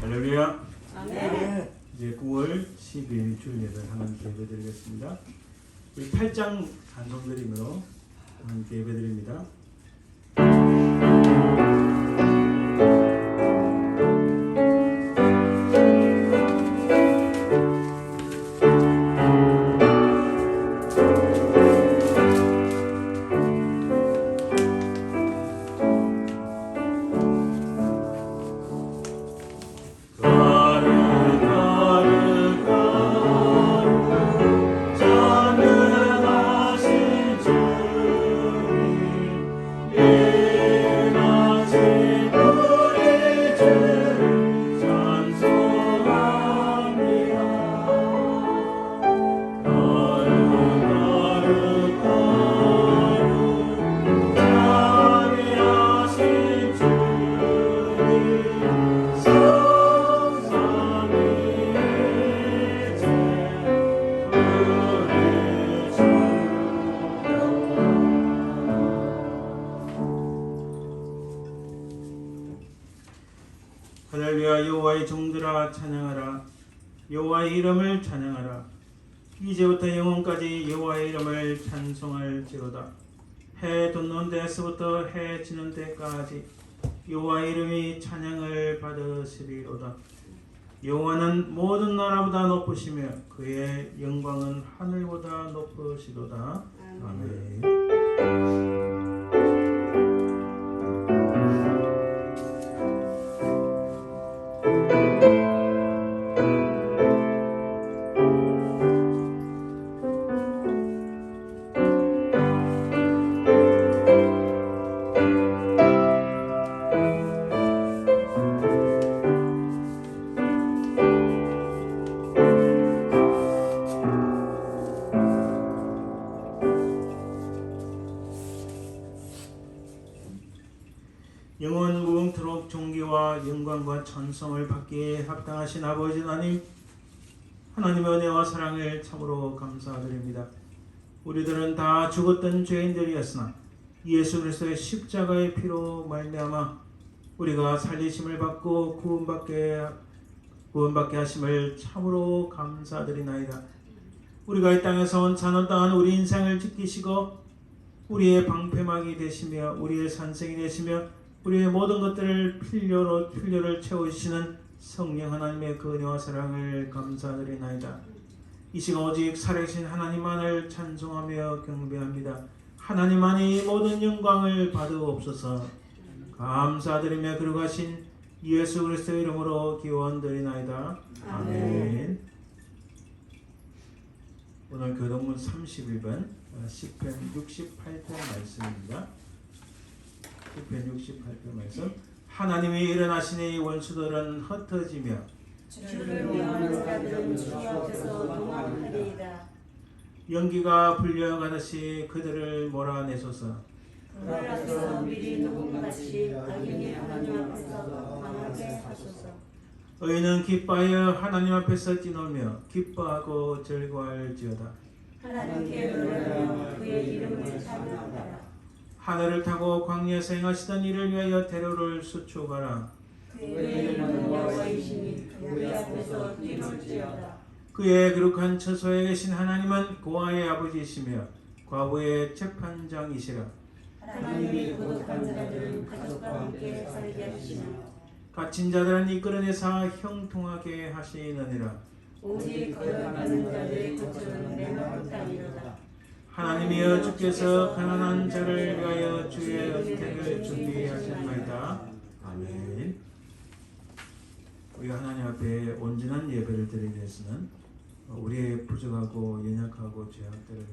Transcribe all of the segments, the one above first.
할렐루야. 아멘. 이제 9월 10일 주일 예배를 하나님께 예배드리겠습니다. 우리 8장 찬송드림으로 하나님께 예배드립니다. 할렐루야. 여호와의 종들아 찬양하라. 여호와의 이름을 찬양하라. 이제부터 영원까지 여호와의 이름을 찬송할지로다. 해 돋는 데서부터 해 지는 데까지 여호와의 이름이 찬양을 받으시리로다. 여호와는 모든 나라보다 높으시며 그의 영광은 하늘보다 높으시도다. 아멘. 영원 무궁토록 존귀와 영광과 천성을 받기에 합당하신 아버지 하나님, 하나님의 은혜와 사랑을 참으로 감사드립니다. 우리들은 다 죽었던 죄인들이었으나 예수 그리스도의 십자가의 피로 말미암아 우리가 살리심을 받고 구원받게 하심을 참으로 감사드리나이다. 우리가 이 땅에서 온 잔혹당한 우리 인생을 지키시고 우리의 방패막이 되시며 우리의 산성이 되시며 우리의 모든 것들을 필요를 채우시는 성령 하나님의 그 은혜와 사랑을 감사드리나이다. 이 시간 오직 살아계신 하나님만을 찬송하며 경배합니다. 하나님만이 모든 영광을 받으옵소서. 감사드리며 그러가신 예수 그리스도의 이름으로 기원드리나이다. 아멘. 오늘 교독문 31번 시편 68편 말씀입니다. 시편 68편 말씀. 하나님이 일어나시니 원수들은 흩어지며 주를 위하는 자들은 주 앞에서 도망하리이다. 연기가 불려가듯이 그들을 몰아내소서. 그 앞에서 미리 녹음같이 악인이 하나님 앞에서 강하게 하소서. 의인은 기뻐하여 하나님 앞에서 뛰놀며 기뻐하고 즐거워할지어다. 하나님께 노래하며 그의 이름을 찬양하라. 하늘을 타고 광야에서 행하시던 이를 위하여 대로를 수축하라. 그의 이름은 여호와이시니 그의 앞에서 뛰놀지어다. 그의 거룩한 처소에 계신 하나님은 고아의 아버지이시며 과부의 재판장이시라. 하나님이 거룩한 자들은 가족과 함께 살게 하시며 갇힌 자들은 이끌어내사 형통하게 하시느니라. 오직 거듭나는 자들의 거처는 메마른 땅이로다. 하나님이여 주께서 가난한 자를 위하여 주의 은택을 준비하셨나이다. 아멘. 우리가 하나님 앞에 온전한 예배를 드리기 위해서는 우리의 부족하고 연약하고 죄악들을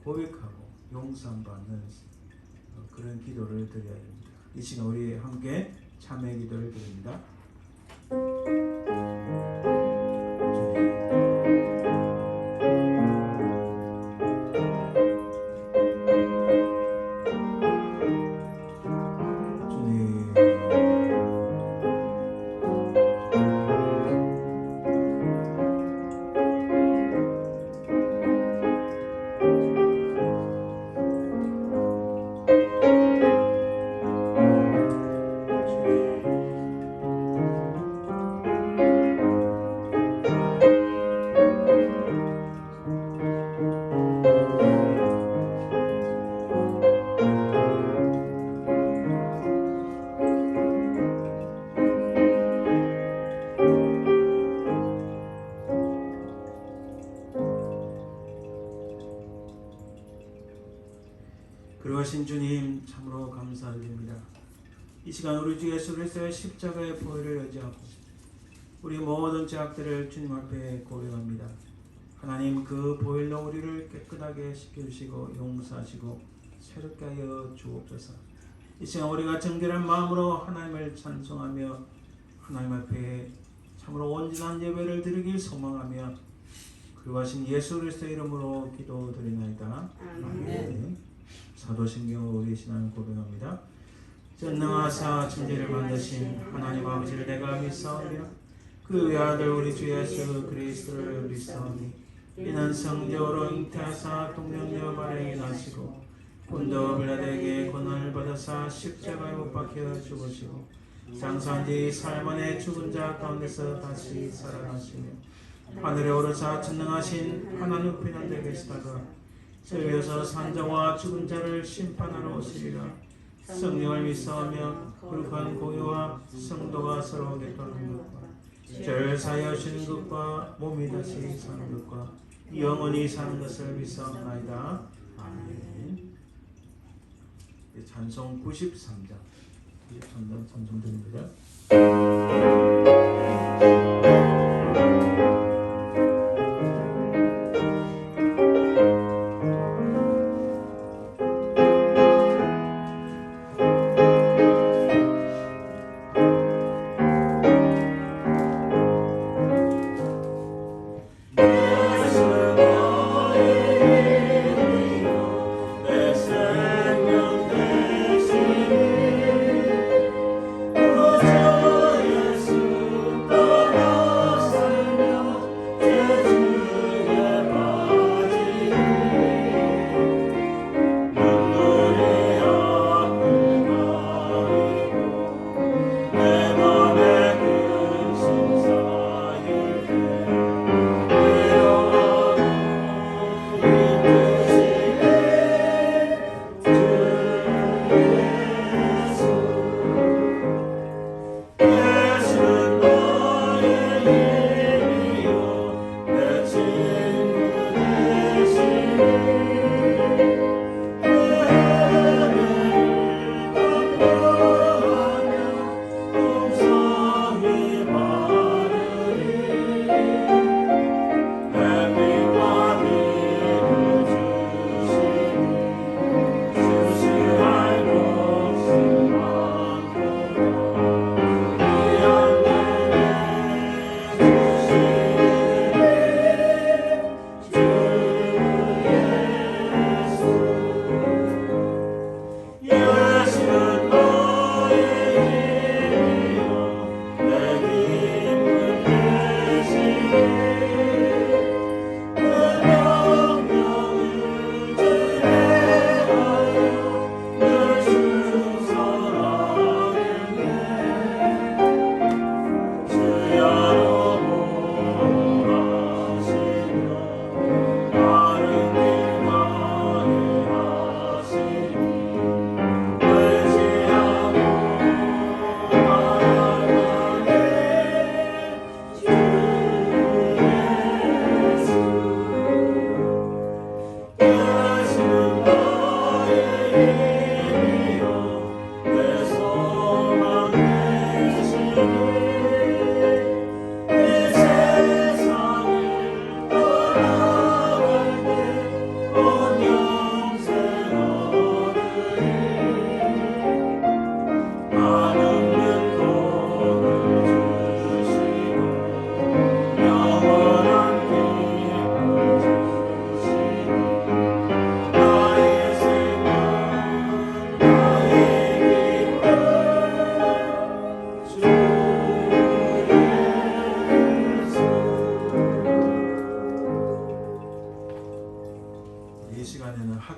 고백하고 용서받는 그런 기도를 드려야 됩니다. 이 시간 우리 함께 참회 기도를 드립니다. 이 시간 우리 주 예수 그리스도의 십자가의 보혈을 의지하고 우리 모든 죄악들을 주님 앞에 고백합니다. 하나님 그 보혈로 우리를 깨끗하게 씻겨주시고 용서하시고 새롭게 하여 주옵소서. 이 시간 우리가 정결한 마음으로 하나님을 찬송하며 하나님 앞에 참으로 온전한 예배를 드리길 소망하며 그리하신 예수 그리스도의 이름으로 기도드리나이다. 아멘. 사도신경 우리 신앙을 고백합니다. 전능하사 천지를 만드신 하나님 아버지를 내가 믿사오며 그 외아들 우리 주 예수 그리스도를 믿사오니 이는 성령으로 잉태하사 동정녀 마리아에 나시고 본도 빌라도에게 고난을 받아사 십자가에 못 박혀 죽으시고 장사한 뒤 사흘 만에 죽은 자 가운데서 다시 살아나시며 하늘에 오르사 전능하신 하나님 우편에 계시다가 저리에서 산자와 죽은 자를 심판하러 오시리라. 성령을 믿사오며 거룩한 공유와 성도가 서로 교통하는 것과 죄를 사하여 주는 것과 몸이 다시 사는 것과 영원히 사는 것을 믿사옵나이다. 아멘. 찬송 93장 찬송 드립니다.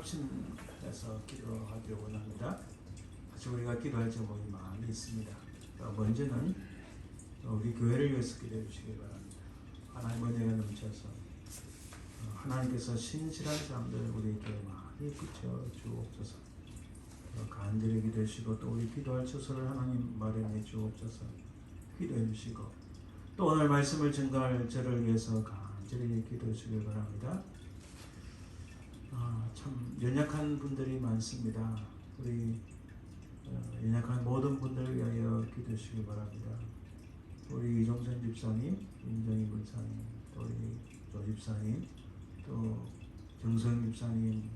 합심해서 기도하기를 원합니다. 사실 우리가 기도할 제목이 많이 있습니다. 먼저는 우리 교회를 위해서 기도해 주시기 바랍니다. 하나님의 은혜가 넘쳐서 하나님께서 신실한 사람들 우리 교회에 많이 붙여 주옵소서. 간절히 기도해 주시고 또 우리 기도할 처소를 하나님 마련해 주옵소서. 기도해 주시고 또 오늘 말씀을 증거할 저를 위해서 간절히 기도해 주시기 바랍니다. 참 연약한 분들이 많습니다. 우리 연약한 모든 분들을 위하여 기도하시기 바랍니다. 우리 이종선 집사님, 임정희 권사님, 또 우리 조 집사님, 또 정성 집사님,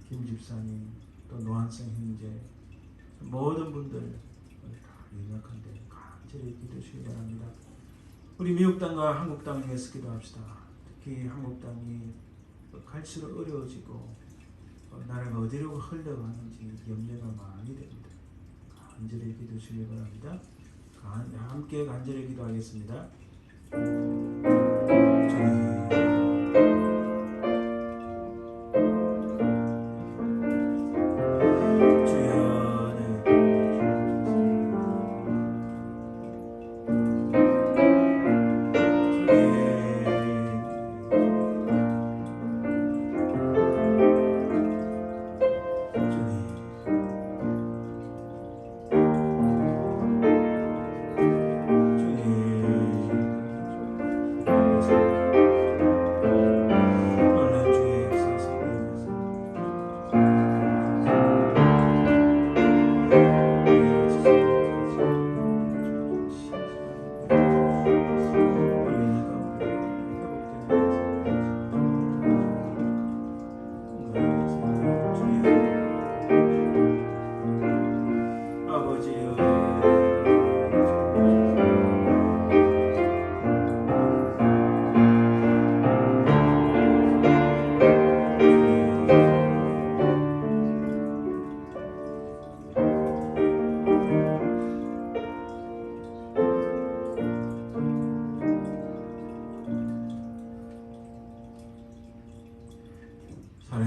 김 집사님, 또 노한성 형제, 모든 분들 다 연약한데 간절히 기도하시기 바랍니다. 우리 미국 땅과 한국 땅을 위해서 기도합시다. 특히 한국 땅이 갈수록 어려워지고 나라가 어디로 흘러가는지 염려가 많이 됩니다. 간절히 기도하시기 바랍니다. 함께 간절히 기도하겠습니다.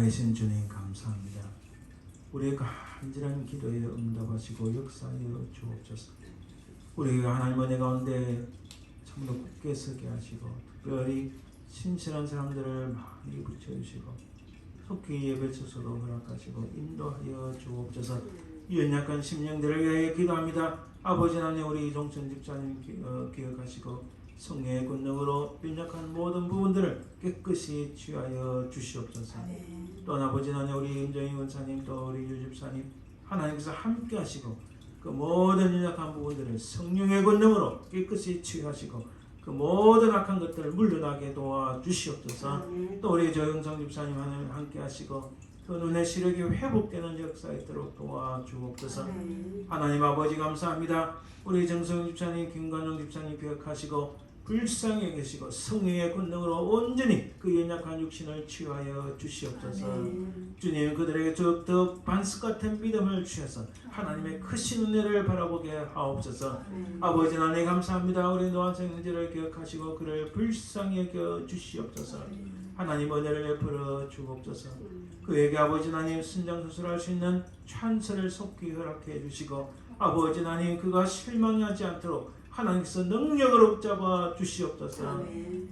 살아계신 주님 감사합니다. 우리의 간절한 기도에 응답하시고 역사하여 주옵소서. 우리가 하나님 은혜 가운데 참으로 굳게 서게 하시고 특별히 신실한 사람들을 많이 붙여주시고 속히 예배처소로 허락하시고 인도하여 주옵소서. 이 연약한 심령들을 위하여 기도합니다. 아버지 하나님 우리 이종천 집사님 기억하시고 성령의 권능으로 연약한 모든 부분들을 깨끗이 취하여 주시옵소서. 또 아버지 하나님 우리 임정희 원사님 또 우리 유 집사님 하나님께서 함께 하시고 그 모든 연약한 부분들을 성령의 권능으로 깨끗이 취하시고 그 모든 악한 것들을 물러나게 도와주시옵소서. 또 우리 조영성 집사님 하나님 함께 하시고 그 눈의 시력이 회복되는 역사에 있도록 도와주옵소서. 하나님 아버지 감사합니다. 우리 정성 집사님 김관영 집사님 기억하시고 불쌍히 계시고 성령의 권능으로 온전히 그 연약한 육신을 치유하여 주시옵소서. 주님 그들에게 더욱 반석 같은 믿음을 주셔서 하나님의 크신 은혜를 바라보게 하옵소서. 아버지 하나님 감사합니다. 우리 노한성 형제를 기억하시고 그를 불쌍히 여겨 주시옵소서. 하나님 은혜를 베풀어 주옵소서. 그에게 아버지 하나님 순장수술할 수 있는 찬스를 속히 허락해 주시고 아버지 하나님 그가 실망하지 않도록 하나님께서 능력으로 붙잡아 주시옵소서.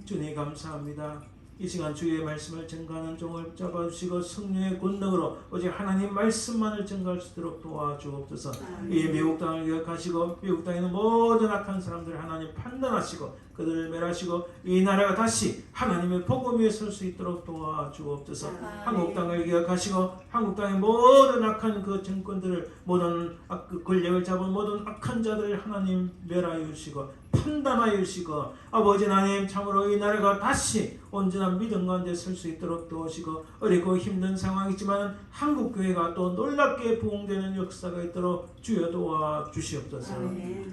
주님 감사합니다. 이 시간 주의 말씀을 증거하는 종을 붙잡아 주시고 성령의 권능으로 오직 하나님 말씀만을 증거할 수 있도록 도와주옵소서. 이 미국 땅을 기억하시고 미국 땅에 있는 모든 악한 사람들을 하나님 판단하시고 그들을 멸하시고 이 나라가 다시 하나님의 복음 위에 설 수 있도록 도와주옵소서. 한국 땅을 기억하시고 한국 땅의 모든 악한 그 정권들을 모든 그 권력을 잡은 모든 악한 자들을 하나님 멸하여 주시고 판단하여 주시고 아버지 하나님 참으로 이 나라가 다시 온전한 믿음 가운데 설 수 있도록 도우시고 어렵고 힘든 상황이지만 한국 교회가 또 놀랍게 부흥되는 역사가 있도록 주여 도와 주시옵소서.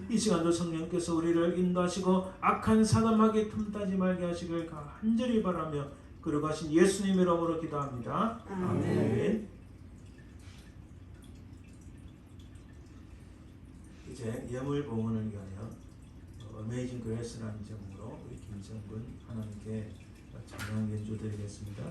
이 시간도 성령께서 우리를 인도하시고 악한 사람에게 틈타지 말게 하시길 간절히 바라며 거룩하신 예수님 이름으로 기도합니다. 아멘. 이제 예물 봉헌을 위하여 어메이징 그레이스라는 제목으로 우리 김성근 하나님께 찬양 연주 드리겠습니다.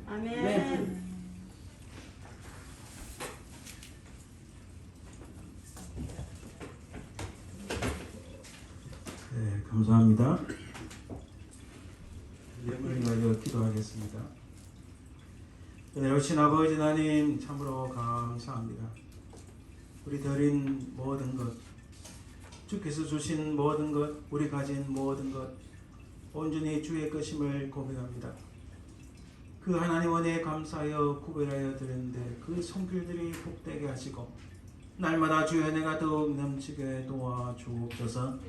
아멘. 네, 감사합니다. 예물을 가지고 기도하겠습니다. 은혜로우신 아버지 하나님 참으로 감사합니다. 우리 드린 모든 것, 주께서 주신 모든 것, 우리 가진 모든 것 온전히 주의 것임을 고백합니다. 그 하나님 은혜에 감사하여 구별하여 드렸는데 그 손길들이 복되게 하시고 날마다 주의 은혜가 더욱 넘치게 도와주옵소서.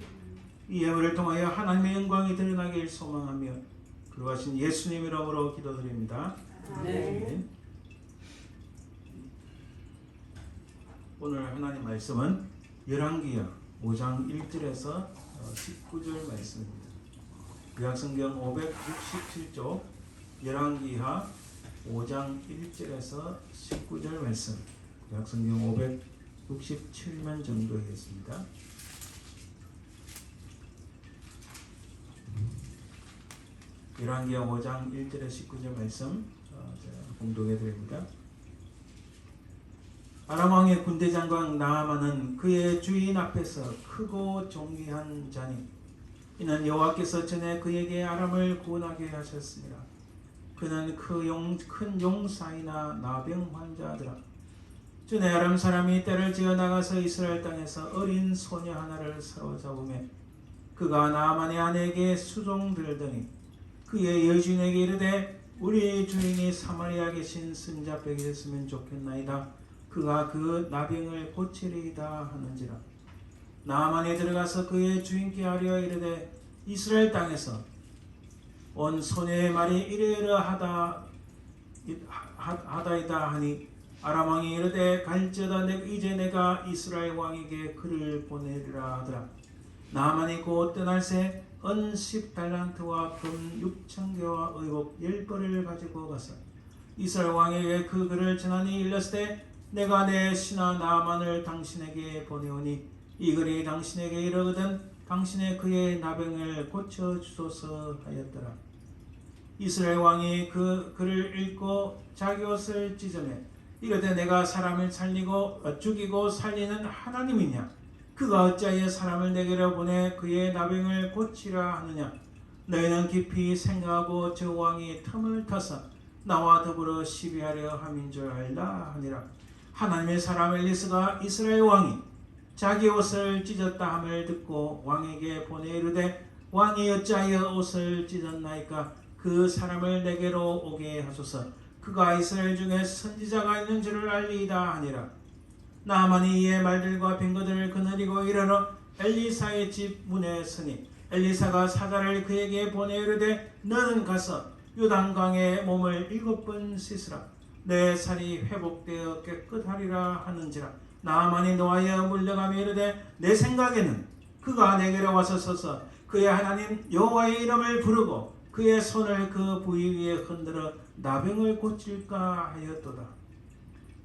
이 예물을 통하여 하나님의 영광이 드러나길 소망하며 그러하신 예수님 이름으로 기도드립니다. 아멘. 오늘 하나님 말씀은 열왕기하 5장 1절에서 19절 말씀입니다. 구약성경 567쪽 열왕기하 5장 1절에서 19절 말씀. 구약성경 567면 정도이겠습니다. 열왕기하 5장 1절에서 19절 말씀 공독해 드립니다. 아람 왕의 군대 장관 나아만은 그의 주인 앞에서 크고 존귀한 자니 이는 여호와께서 전에 그에게 아람을 구원하게 하셨습니다. 그는 큰 용사이나 나병 환자더라. 전에 아람 사람이 떼를 지어 나가서 이스라엘 땅에서 어린 소녀 하나를 사로잡으며 그가 나아만의 아내에게 수종들더니 그의 여주인에게 이르되 우리 주인이 사마리아 계신 선자에게 있으면 좋겠나이다. 그가 그 나병을 고치리이다 하는지라. 나아만이 들어가서 그의 주인께 아뢰어 이르되 이스라엘 땅에서 온 소녀의 말이 이러이러하다이다 하니 아람 왕이 이르되 갈지어다 이제 내가 이스라엘 왕에게 그를 보내리라 하더라. 나아만이 곧 떠날새 은 10달란트와 금 6,000개와 의복 10벌을 가지고 가서 이스라엘 왕에게 그 글을 전하니 일렀으되 내가 내 신하 나아만을 당신에게 보내오니 이 글이 당신에게 이르거든 당신의 그의 나병을 고쳐주소서 하였더라. 이스라엘 왕이 그 글을 읽고 자기 옷을 찢으며 이르되 내가 사람을 죽이고 살리는 하나님이냐? 그가 어찌하여 사람을 내게로 보내 그의 나병을 고치라 하느냐? 너희는 깊이 생각하고 저 왕이 틈을 타서 나와 더불어 시비하려 함인 줄 알라 하니라. 하나님의 사람 엘리사가 이스라엘 왕이 자기 옷을 찢었다 함을 듣고 왕에게 보내 이르되 왕이 어찌하여 옷을 찢었나이까 그 사람을 내게로 오게 하소서. 그가 이스라엘 중에 선지자가 있는 줄을 알리이다 하니라. 나아만이 이의 말들과 빈거들을 거느리고 이르러 엘리사의 집 문에 서니 엘리사가 사자를 그에게 보내 이르되 너는 가서 요단강에 몸을 7번 씻으라. 내 살이 회복되어 깨끗하리라 하는지라. 나아만이 노하여 물러가며 이르되 내 생각에는 그가 내게로 와서 서서 그의 하나님 여호와의 이름을 부르고 그의 손을 그 부위 위에 흔들어 나병을 고칠까 하였도다.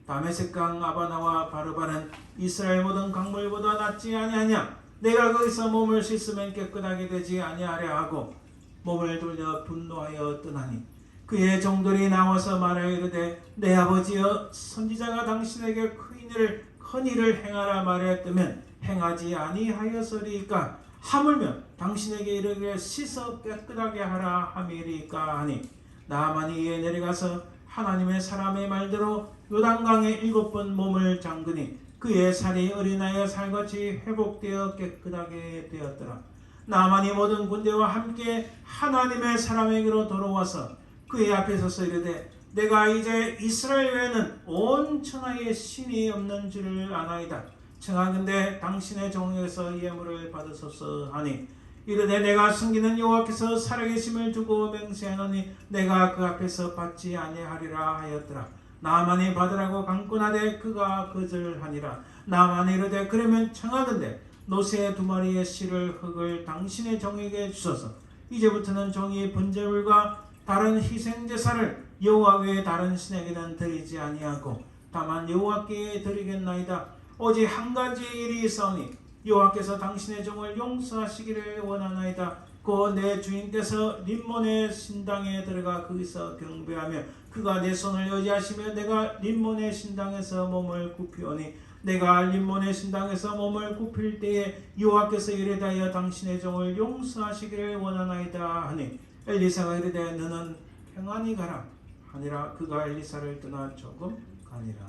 다메섹강 아바나와 바르바는 이스라엘 모든 강물보다 낫지 아니하냐. 내가 거기서 몸을 씻으면 깨끗하게 되지 아니하랴 하고 몸을 돌려 분노하여 떠나니 그의 종들이 나와서 말하여 이르되 내 아버지여 선지자가 당신에게 큰 일을 행하라 말하였다면 행하지 아니하였으리까. 하물며 당신에게 이르기를 씻어 깨끗하게 하라 함이리까 하니 나아만이 이에 내려가서 하나님의 사람의 말대로 요단강에 7번 몸을 잠그니 그의 살이 어린아이의 살같이 회복되어 깨끗하게 되었더라. 나아만이 모든 군대와 함께 하나님의 사람에게로 돌아와서 그의 앞에 서서 이르되 내가 이제 이스라엘 외에는 온 천하에 신이 없는 줄을 아나이다. 청하건대 당신의 종에게서 예물을 받으소서 하니 이르되 내가 숨기는 여호와께서 살아계심을 두고 맹세하노니 내가 그 앞에서 받지 아니하리라 하였더라. 나아만이 받으라고 강권하되 그가 거절하니라. 나아만이 이르되 그러면 청하건대 노새 2마리의 실을 흙을 당신의 종에게 주소서. 이제부터는 종이 번제물과 다른 희생제사를 여호와 외에 다른 신에게는 드리지 아니하고 다만 여호와께 드리겠나이다. 오직 한 가지 일이 있사오니 여호와께서 당신의 종을 용서하시기를 원하나이다. 곧 내 주인께서 림몬의 신당에 들어가 거기서 경배하며 그가 내 손을 의지하시며 내가 림몬의 신당에서 몸을 굽히오니 내가 림몬의 신당에서 몸을 굽힐 때에 여호와께서 이르다여 당신의 종을 용서하시기를 원하나이다 하니 엘리사가 이르되 너는 평안히 가라 하니라. 그가 엘리사를 떠나 조금 가니라.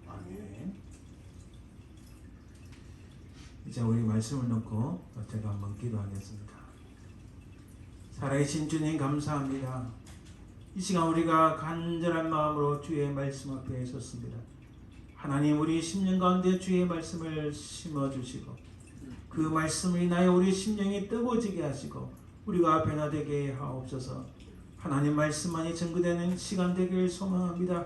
아멘. 이제 우리 말씀을 놓고 제가 한번 기도하겠습니다. 살아계신 주님 감사합니다. 이 시간 우리가 간절한 마음으로 주의 말씀 앞에 섰습니다. 하나님 우리 심령 가운데 주의 말씀을 심어주시고 그 말씀을 인하여 우리 심령이 뜨거워지게 하시고 우리가 변화되게 하옵소서. 하나님 말씀만이 증거되는 시간 되길 소망합니다.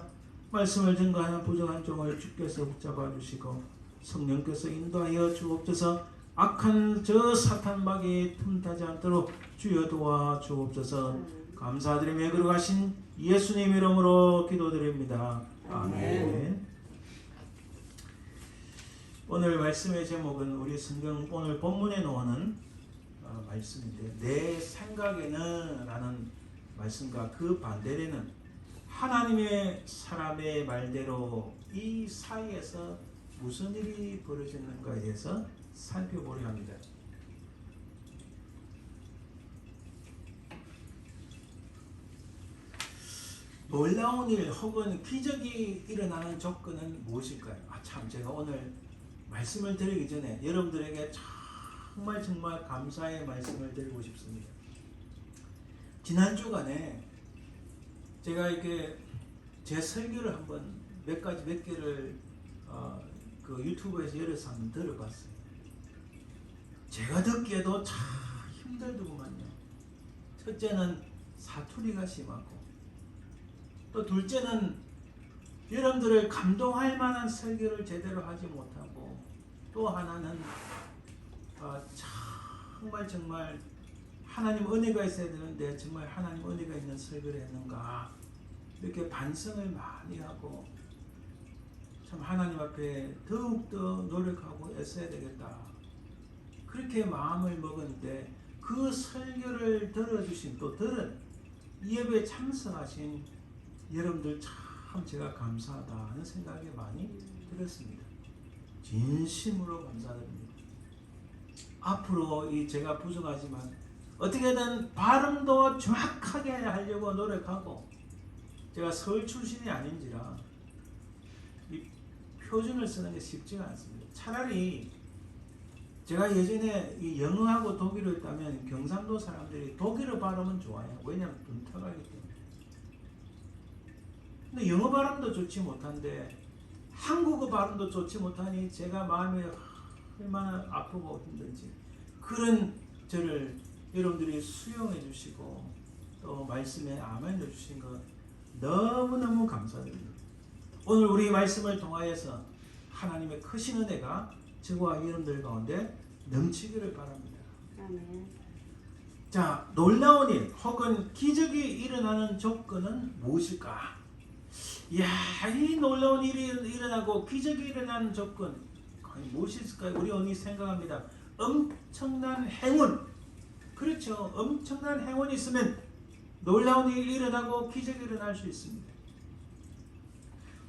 말씀을 증거하는 부족한 종을 주께서 붙잡아 주시고 성령께서 인도하여 주옵소서. 악한 저 사탄막이 틈타지 않도록 주여 도와 주옵소서. 감사드리며 걸어가신 예수님 이름으로 기도드립니다. 아멘. 오늘 말씀의 제목은 우리 성경 오늘 본문에 나오는 말씀인데 내 생각에는 라는 말씀과 그 반대되는 하나님의 사람의 말대로 이 사이에서 무슨 일이 벌어졌는가에 대해서 살펴보려 합니다. 놀라운 일 혹은 기적이 일어나는 조건은 무엇일까요? 참 제가 오늘 말씀을 드리기 전에 여러분들에게 정말 감사의 말씀을 드리고 싶습니다. 지난 주간에 제가 이렇게 제 설교를 한번 몇 개를 그 유튜브에서 열어서 한번 들어봤어요. 제가 듣기에도 참 힘들더구만요. 첫째는 사투리가 심하고 또 둘째는 여러분들을 감동할 만한 설교를 제대로 하지 못하고 또 하나는 정말 하나님 은혜가 있어야 되는데 정말 하나님 은혜가 있는 설교를 했는가 이렇게 반성을 많이 하고 참 하나님 앞에 더욱더 노력하고 애써야 되겠다 그렇게 마음을 먹었는데 그 설교를 들어주신 또 들은 이 예배에 참석하신 여러분들 참 제가 감사하다 하는 생각이 많이 들었습니다. 진심으로 감사드립니다. 앞으로 이 제가 부족하지만 어떻게든 발음도 정확하게 하려고 노력하고 제가 서울 출신이 아닌지라 표준을 쓰는 게 쉽지가 않습니다. 차라리 제가 예전에 이 영어하고 독일어 있다면 경상도 사람들이 독일어 발음은 좋아요. 왜냐하면 둔탁하기 때문에. 근데 영어 발음도 좋지 못한데 한국어 발음도 좋지 못하니 제가 마음이 얼마나 아프고 힘든지 그런 저를 여러분들이 수용해 주시고 또 말씀에 아멘해 주신 것 너무너무 감사드립니다. 오늘 우리 말씀을 통하여서 하나님의 크신 은혜가 저와 여러분들 가운데 넘치기를 바랍니다. 아멘. 자, 놀라운 일 혹은 기적이 일어나는 조건은 무엇일까? 이야, 이 놀라운 일이 일어나고 기적이 일어나는 조건 과연 무엇이 있을까요? 우리 오늘 생각합니다. 엄청난 행운. 그렇죠. 엄청난 행운이 있으면 놀라운 일이 일어나고 기적이 일어날 수 있습니다.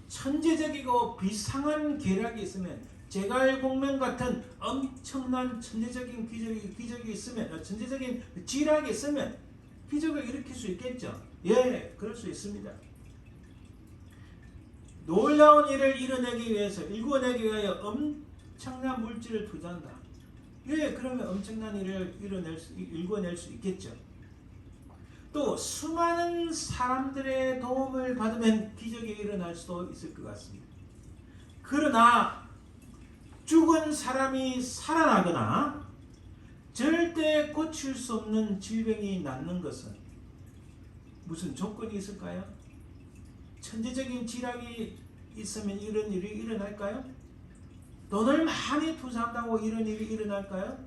천재적이고 비상한 계략이 있으면 제갈공명 같은 엄청난 천재적인 기적이 있으면 천재적인 지략이 있으면 기적을 일으킬 수 있겠죠. 예, 그럴 수 있습니다. 놀라운 일을 이뤄내기 위해서 일궈내기 위하여 엄청난 물질을 투자한다. 예, 그러면 엄청난 일을 일궈낼 수 있겠죠. 또 수많은 사람들의 도움을 받으면 기적이 일어날 수도 있을 것 같습니다. 그러나 죽은 사람이 살아나거나 절대 고칠 수 없는 질병이 낫는 것은 무슨 조건이 있을까요? 천재적인 지략이 있으면 이런 일이 일어날까요? 돈을 많이 투자한다고 이런 일이 일어날까요?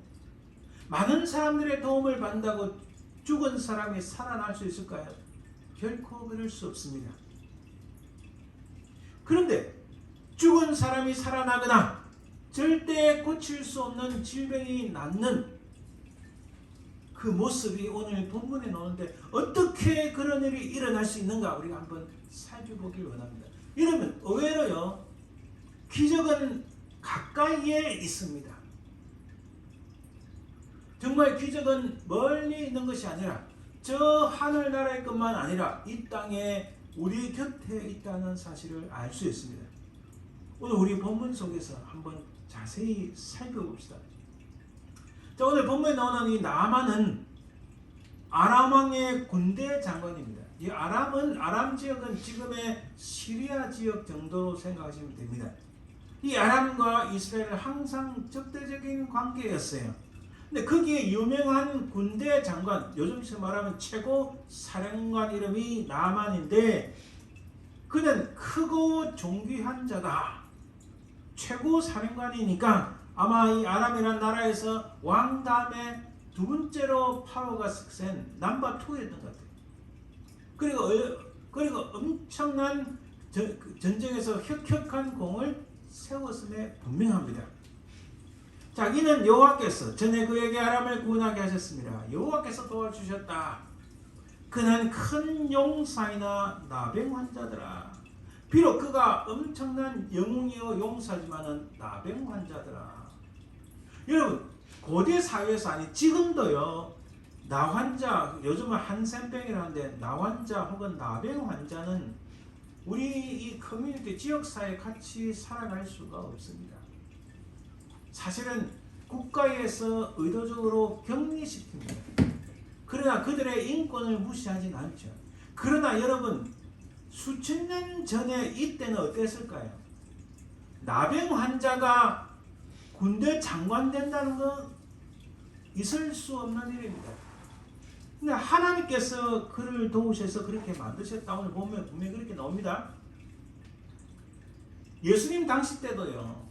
많은 사람들의 도움을 받는다고 죽은 사람이 살아날 수 있을까요? 결코 그럴 수 없습니다. 그런데 죽은 사람이 살아나거나 절대 고칠 수 없는 질병이 낫는 그 모습이 오늘 본문에 나오는데 어떻게 그런 일이 일어날 수 있는가 우리가 한번 살펴보길 원합니다. 이러면 의외로요, 기적은 가까이에 있습니다. 정말 기적은 멀리 있는 것이 아니라 저 하늘나라의 것만 아니라 이 땅에 우리 곁에 있다는 사실을 알 수 있습니다. 오늘 우리 본문 속에서 한번 자세히 살펴봅시다. 자, 오늘 본문에 나오는 이 나만은 아람 왕의 군대 장관입니다. 이 아람 지역은 지금의 시리아 지역 정도로 생각하시면 됩니다. 이 아람과 이스라엘은 항상 적대적인 관계였어요. 근데 거기에 유명한 군대 장관, 요즘식 말하면 최고 사령관 이름이 나만인데 그는 크고 존귀한 자다. 최고 사령관이니까 아마 이 아람이라는 나라에서 왕 다음에 두 번째로 파워가 센 넘버 2였던 것 같아요. 그리고 엄청난 전쟁에서 혁혁한 공을 세웠음에 분명합니다. 자, 이는 여호와께서 전에 그에게 아람을 구원하게 하셨습니다. 여호와께서 도와주셨다. 그는 큰 용사이나 나병 환자더라. 비록 그가 엄청난 영웅이요 용사지만은 나병 환자더라. 여러분, 고대 사회에서 아니 지금도요, 나 환자, 요즘은 한센병이라는데 나 환자 혹은 나병 환자는 우리 이 커뮤니티 지역사회에 같이 살아갈 수가 없습니다. 사실은 국가에서 의도적으로 격리시킵니다. 그러나 그들의 인권을 무시하진 않죠. 그러나 여러분, 수천 년 전에 이때는 어땠을까요? 나병 환자가 군대 장관 된다는 건 있을 수 없는 일입니다. 근데 하나님께서 그를 도우셔서 그렇게 만드셨다. 오늘 보면 분명히 그렇게 나옵니다. 예수님 당시 때도요,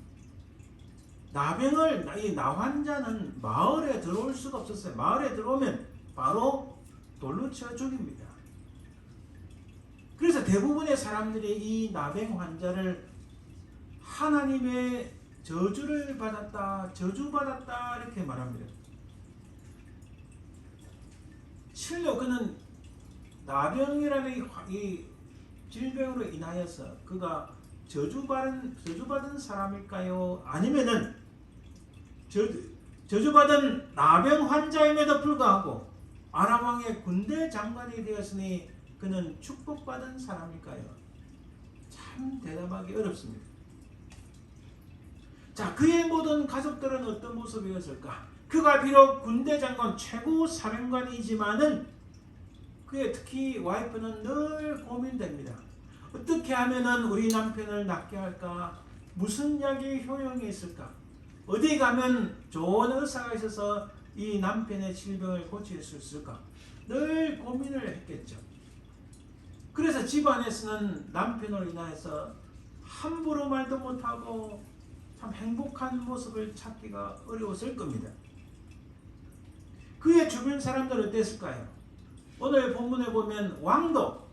이 나환자는 마을에 들어올 수가 없었어요. 마을에 들어오면 바로 돌로 쳐 죽입니다. 그래서 대부분의 사람들이 이 나병 환자를 하나님의 저주를 받았다, 저주받았다 이렇게 말합니다. 실로 그는 나병이라는 이 질병으로 인하여서 그가 저주받은 사람일까요? 아니면은 저주받은 나병 환자임에도 불구하고 아람 왕의 군대 장관이 되었으니 그는 축복받은 사람일까요? 참 대답하기 어렵습니다. 자, 그의 모든 가족들은 어떤 모습이었을까? 그가 비록 군대 장관 최고 사령관이지만은 그의 특히 와이프는 늘 고민됩니다. 어떻게 하면은 우리 남편을 낫게 할까? 무슨 약이 효용이 있을까? 어디 가면 좋은 의사가 있어서 이 남편의 질병을 고칠 수 있을까? 늘 고민을 했겠죠. 그래서 집안에서는 남편으로 인해서 함부로 말도 못하고 참 행복한 모습을 찾기가 어려웠을 겁니다. 그의 주변 사람들은 어땠을까요? 오늘 본문에 보면 왕도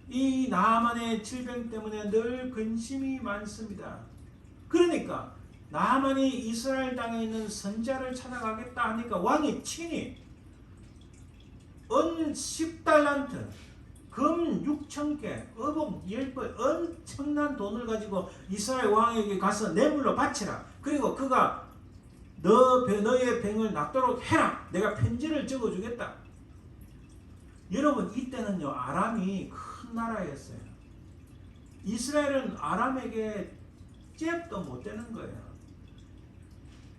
이 나아만의 질병 때문에 늘 근심이 많습니다. 그러니까 나아만이 이스라엘 땅에 있는 선지자를 찾아가겠다 하니까 왕이 친히 은 10달란트, 금 6,000개, 어복 10번 엄청난 돈을 가지고 이스라엘 왕에게 가서 뇌물로 바치라. 그리고 그가 너의 병을 낫도록 해라. 내가 편지를 적어주겠다. 여러분, 이때는요 아람이 큰 나라였어요. 이스라엘은 아람에게 잽도 못 되는 거예요.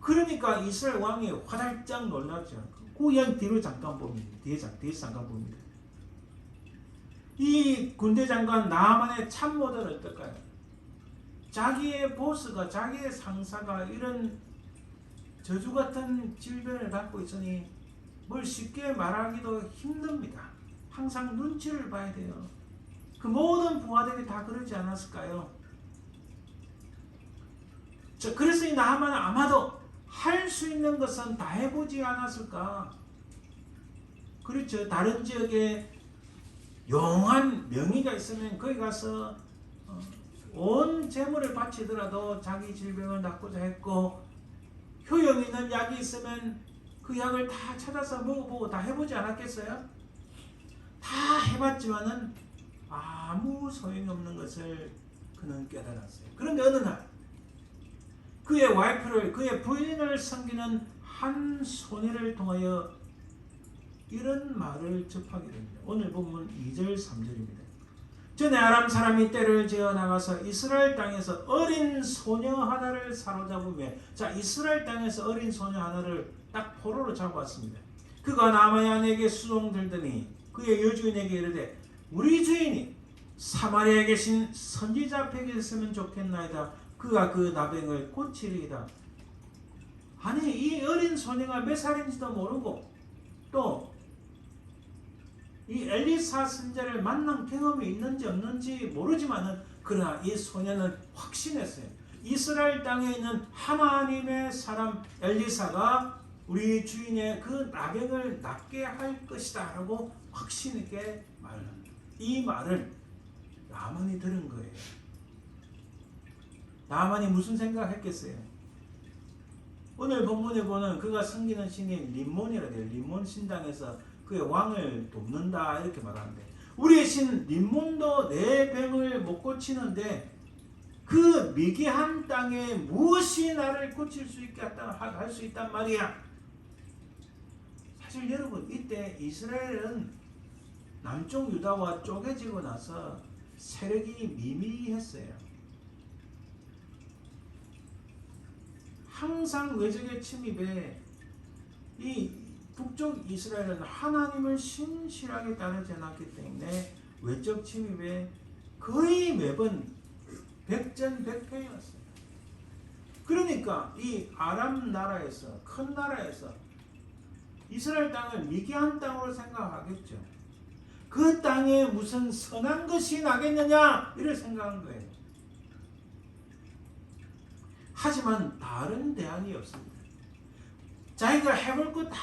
그러니까 이스라엘 왕이 화들짝 놀랐죠. 그 이야기 뒤로 잠깐 봅니다. 뒤에서 잠깐 봅니다. 이 군대 장관 나아만의 참모들은 어떨까요? 자기의 보스가, 자기의 상사가 이런 저주 같은 질병을 갖고 있으니 뭘 쉽게 말하기도 힘듭니다. 항상 눈치를 봐야 돼요. 그 모든 부하들이 다 그러지 않았을까요? 그래서 이 나아만은 아마도 할 수 있는 것은 다 해보지 않았을까? 그렇죠. 다른 지역에 용한 명의가 있으면 거기 가서 온 재물을 바치더라도 자기 질병을 낫고자 했고, 효용 있는 약이 있으면 그 약을 다 찾아서 먹어보고 다 해보지 않았겠어요? 다 해봤지만은 아무 소용이 없는 것을 그는 깨달았어요. 그런데 어느 날 그의 와이프를, 그의 부인을 섬기는 한 소녀를 통하여 이런 말을 접하게 됩니다. 오늘 본문 2절 3절입니다. 전에 아람 사람이 떼를 지어 나가서 이스라엘 땅에서 어린 소녀 하나를 사로잡으며, 자, 이스라엘 땅에서 어린 소녀 하나를 딱 포로로 잡았습니다. 그가 나아만의 아내에게 수종들더니 그의 여주인에게 이르되 우리 주인이 사마리아에 계신 선지자 앞에 계셨으면 좋겠나이다. 그가 그 나병을 고치리이다. 아니, 이 어린 소녀가 몇 살인지도 모르고 또 이 엘리사 선지자를 만난 경험이 있는지 없는지 모르지만은, 그러나 이 소녀는 확신했어요. 이스라엘 땅에 있는 하나님의 사람 엘리사가 우리 주인의 그 나병을 낫게 할 것이다 라고 확신 있게 말을 합니다. 이 말을 나만이 들은 거예요. 나만이 무슨 생각했겠어요? 오늘 본문에 보는 그가 섬기는 신인 림몬이라 돼요. 림몬 신당에서 그의 왕을 돕는다 이렇게 말하는데, 우리의 신 림몬도 내 병을 못 고치는데 그 미개한 땅에 무엇이 나를 고칠 수 있게 할 수 있단 말이야. 사실 여러분, 이때 이스라엘은 남쪽 유다와 쪼개지고 나서 세력이 미미했어요. 항상 외적의 침입에 이 북쪽 이스라엘은 하나님을 신실하게 따르지 않았기 때문에 외적 침입에 거의 매번 백전백패였어요. 그러니까 이 아람 나라에서, 큰 나라에서 이스라엘 땅을 미개한 땅으로 생각하겠죠. 그 땅에 무슨 선한 것이 나겠느냐 이를 생각한 거예요. 하지만 다른 대안이 없습니다. 자기가 해볼 거 다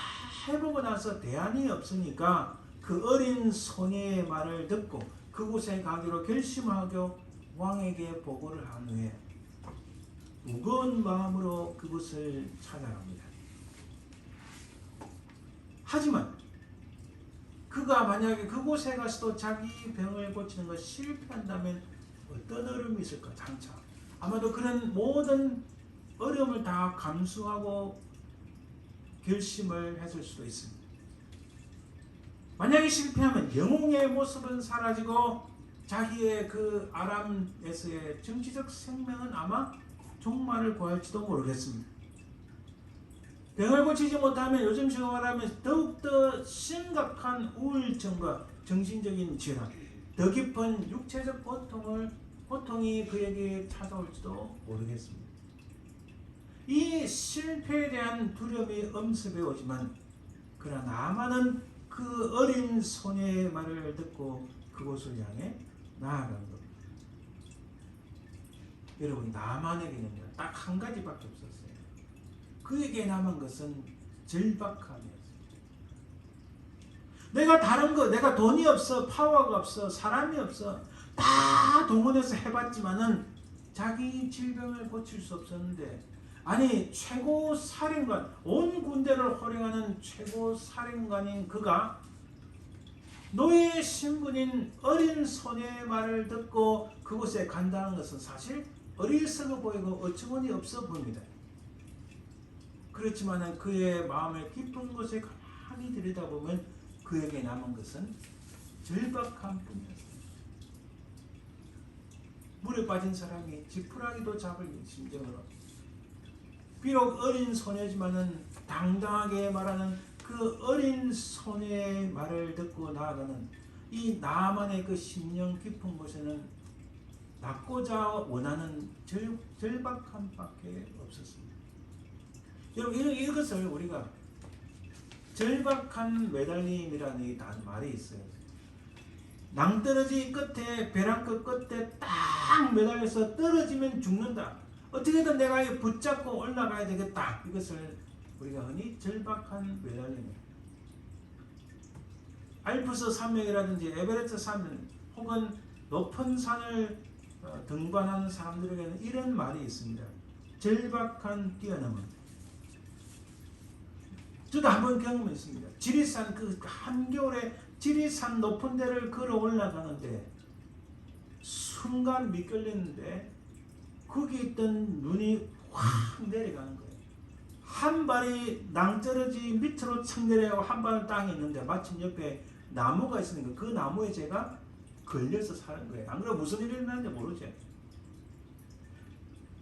해보고 나서 대안이 없으니까 그 어린 소녀의 말을 듣고 그곳에 가기로 결심하고 왕에게 보고를 한 후에 무거운 마음으로 그곳을 찾아갑니다. 하지만 그가 만약에 그곳에 가서도 자기 병을 고치는 것 실패한다면 어떤 어려움이 있을까? 장차 아마도 그런 모든 어려움을 다 감수하고 결심을 했을 수도 있습니다. 만약에 실패하면 영웅의 모습은 사라지고 자기의 그 아람에서의 정치적 생명은 아마 종말을 구할지도 모르겠습니다. 병을 고치지 못하면 요즘식으로 말하면 더욱더 심각한 우울증과 정신적인 질환, 더 깊은 육체적 고통이 그에게 찾아올지도 모르겠습니다. 이 실패에 대한 두려움이 엄습해 오지만 그러나 나만은 그 어린 소녀의 말을 듣고 그곳을 향해 나아간 겁니다. 여러분, 나만에게는요 딱 한 가지밖에 없었어요. 그에게 남은 것은 절박함이었어요. 내가 다른 거, 내가 돈이 없어, 파워가 없어, 사람이 없어, 다 동원해서 해봤지만은 자기 질병을 고칠 수 없었는데, 아니 최고 살인관, 온 군대를 호령하는 최고 살인관인 그가 노예 신분인 어린 소녀의 말을 듣고 그곳에 간다는 것은 사실 어리석어 보이고 어처구니 없어 보입니다. 그렇지만 그의 마음의 깊은 곳에 가만히 들여다보면 그에게 남은 것은 절박함 뿐이었습니다. 물에 빠진 사람이 지푸라기도 잡을 심정으로 비록 어린 소녀지만은 당당하게 말하는 그 어린 소녀의 말을 듣고 나아가는 이 나만의 그 심령 깊은 곳에는 낳고자 원하는 절박함밖에 없었습니다. 여러분, 이것을 우리가 절박한 매달림이라는 이 말이 있어요. 낭떠러지 끝에, 벼랑끝 끝에 딱 매달려서 떨어지면 죽는다. 어떻게든 내가 붙잡고 올라가야 되겠다. 이것을 우리가 흔히 절박한 매달림입니다. 알프스 산맥이라든지 에베레스트 산맥 혹은 높은 산을 등반하는 사람들에게는 이런 말이 있습니다. 절박한 뛰어넘음. 저도 한번 경험했습니다. 지리산 그 한겨울에 지리산 높은 데를 걸어 올라가는데 순간 미끌렸는데 거기 있던 눈이 확 내려가는 거예요. 한 발이 낭떠러지 밑으로 착 내려가고 한 발은 땅에 있는데 마침 옆에 나무가 있으니까 그 나무에 제가 걸려서 사는 거예요. 안 그러면 무슨 일이 일어나는지 모르죠.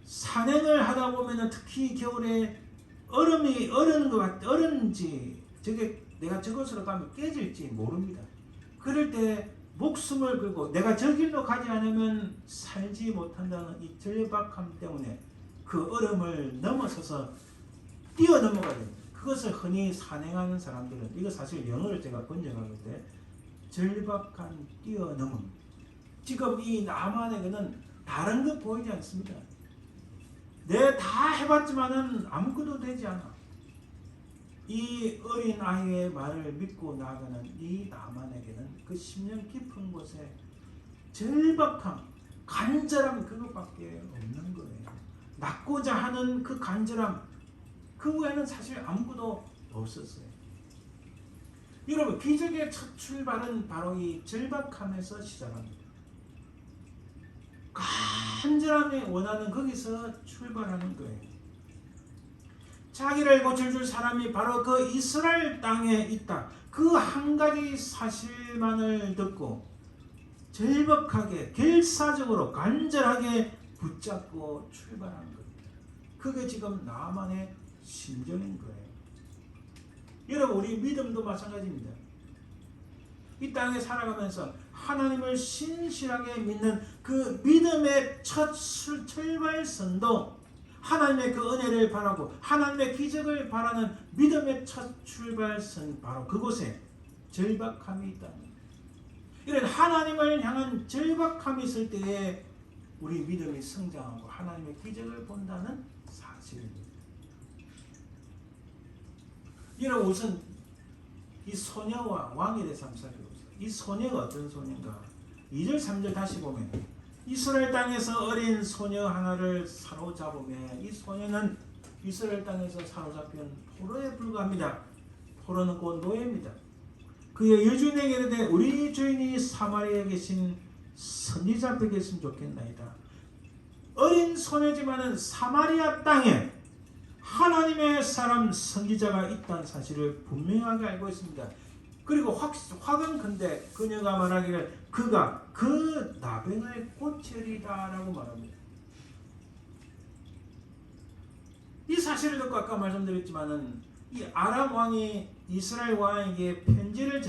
산행을 하다 보면 특히 겨울에 얼음이 얼은지 저게 내가 저곳으로 가면 깨질지 모릅니다. 그럴 때 목숨을 걸고 내가 저 길로 가지 않으면 살지 못한다는 이 절박함 때문에 그 얼음을 넘어서서 뛰어넘어가야 됩니다. 그것을 흔히 산행하는 사람들은, 이거 사실 영어로 제가 번역하는데 절박한 뛰어넘음. 지금 이 나만에게는 다른 것 보이지 않습니다. 내 다 해봤지만은 아무것도 되지 않아. 이 어린 아이의 말을 믿고 나아가는 이 나만에게는 그 심령 깊은 곳에 절박함, 간절함 그것밖에 없는 거예요. 낳고자 하는 그 간절함, 그 외에는 사실 아무것도 없었어요. 여러분, 기적의 첫 출발은 바로 이 절박함에서 시작합니다. 간절함이 원하는 거기서 출발하는 거예요. 자기를 고쳐줄 사람이 바로 그 이스라엘 땅에 있다. 그 한 가지 사실만을 듣고 절박하게, 결사적으로, 간절하게 붙잡고 출발하는 겁니다. 그게 지금 나만의 심정인 거예요. 여러분, 우리 믿음도 마찬가지입니다. 이 땅에 살아가면서 하나님을 신실하게 믿는 그 믿음의 첫 출발선도 하나님의 그 은혜를 바라고 하나님의 기적을 바라는 믿음의 첫 출발선, 바로 그곳에 절박함이 있다는, 이런 하나님을 향한 절박함이 있을 때에 우리 믿음이 성장하고 하나님의 기적을 본다는 사실입니다. 여러분, 우선 이 소녀와 왕에 대해서 한번 살펴보세요. 이 소녀가 어떤 소녀인가? 2절 3절 다시 보면 이스라엘 땅에서 어린 소녀 하나를 사로잡으며, 이 소녀는 이스라엘 땅에서 사로잡힌 포로에 불과합니다. 포로는 곧 노예입니다. 그의 여주인에게 이르되 우리 주인이 사마리아에 계신 선지자 앞에 계시면 좋겠나이다. 어린 소녀지만은 사마리아 땅에 하나님의 사람 선지자가 있다는 사실을 분명하게 알고 있습니다. 그리고 확언컨대 그녀가 말하기를 그가 그 나병을 고치리다 라고 말합니다. 이 사실을 듣고 아까 말씀드렸지만은 이 아람 왕이 이스라엘 왕에게 편지를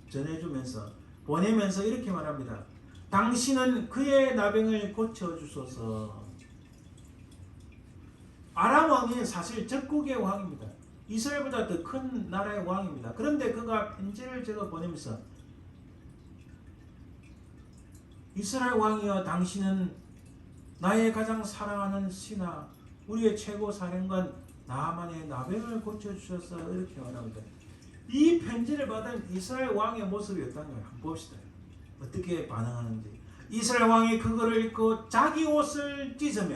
전해주면서 보내면서 이렇게 말합니다. 당신은 그의 나병을 고쳐주소서. 아람 왕이 사실 적국의 왕입니다. 이스라엘보다 더 큰 나라의 왕입니다. 그런데 그가 편지를 적어 보내면서 이스라엘 왕이여, 당신은 나의 가장 사랑하는 신하, 우리의 최고 사령관 나하만의 나병을 고쳐주셔서 이렇게 말합니다. 이 편지를 받은 이스라엘 왕의 모습이 어떤가요? 한번 봅시다. 어떻게 반응하는지. 이스라엘 왕이 그거를 읽고 자기 옷을 찢으며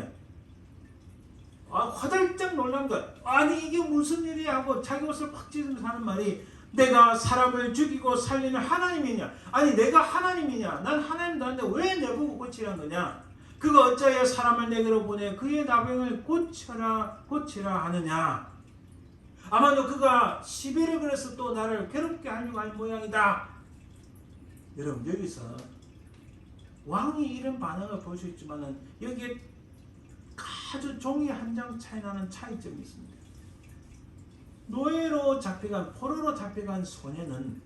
화들짝 놀란 것. 아니 이게 무슨 일이야 하고 자기 옷을 팍 찢으면서 하는 말이, 내가 사람을 죽이고 살리는 하나님이냐? 아니 내가 하나님이냐? 난 하나님도 아닌데 왜 내보고 고치라는 거냐? 그가 어찌하여 사람을 내게로 보내 그의 나병을 고치라 하느냐? 아마도 그가 시비를 걸어서 또 나를 괴롭게 하려고 할 모양이다. 여러분, 여기서 왕이 이런 반응을 볼 수 있지만은 여기에 아주 종이 한 장 차이 나는 차이점이 있습니다. 노예로 잡혀간, 포로로 잡혀간 소녀는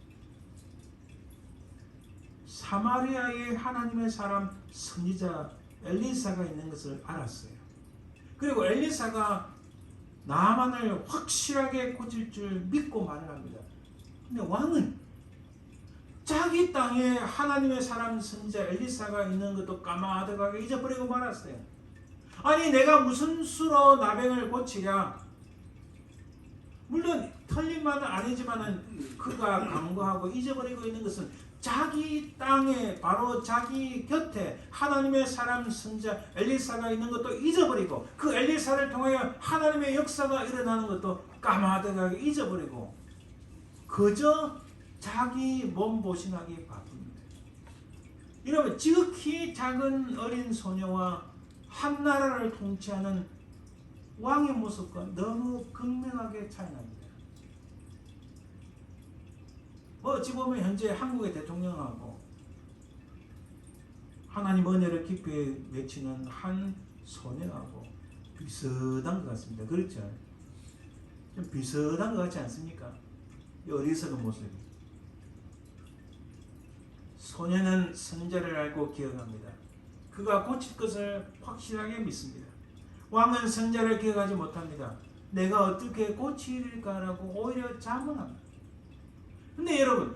사마리아의 하나님의 사람 선지자 엘리사가 있는 것을 알았어요. 그리고 엘리사가 나만을 확실하게 고칠 줄 믿고 말을 합니다. 근데 왕은 자기 땅에 하나님의 사람 선지자 엘리사가 있는 것도 까마득하게 잊어버리고 말았어요. 아니 내가 무슨 수로 나병을 고치랴? 물론 틀린 말은 아니지만은 그가 간과하고 잊어버리고 있는 것은 자기 땅에, 바로 자기 곁에 하나님의 사람 선지자 엘리사가 있는 것도 잊어버리고, 그 엘리사를 통하여 하나님의 역사가 일어나는 것도 까마득하게 잊어버리고 그저 자기 몸보신하기 바쁩니다. 여러분, 지극히 작은 어린 소녀와 한 나라를 통치하는 왕의 모습과 너무 극명하게 차이납니다. 어찌 보면 현재 한국의 대통령하고 하나님 은혜를 깊이 외치는 한 소녀하고 비슷한 것 같습니다. 그렇죠? 좀 비슷한 것 같지 않습니까? 이 어리석은 모습이. 소녀는 선지자를 알고 기억합니다. 그가 고칠 것을 확실하게 믿습니다. 왕은 선지자를 기억하지 못합니다. 내가 어떻게 고칠까라고 오히려 자문합니다. 근데 여러분,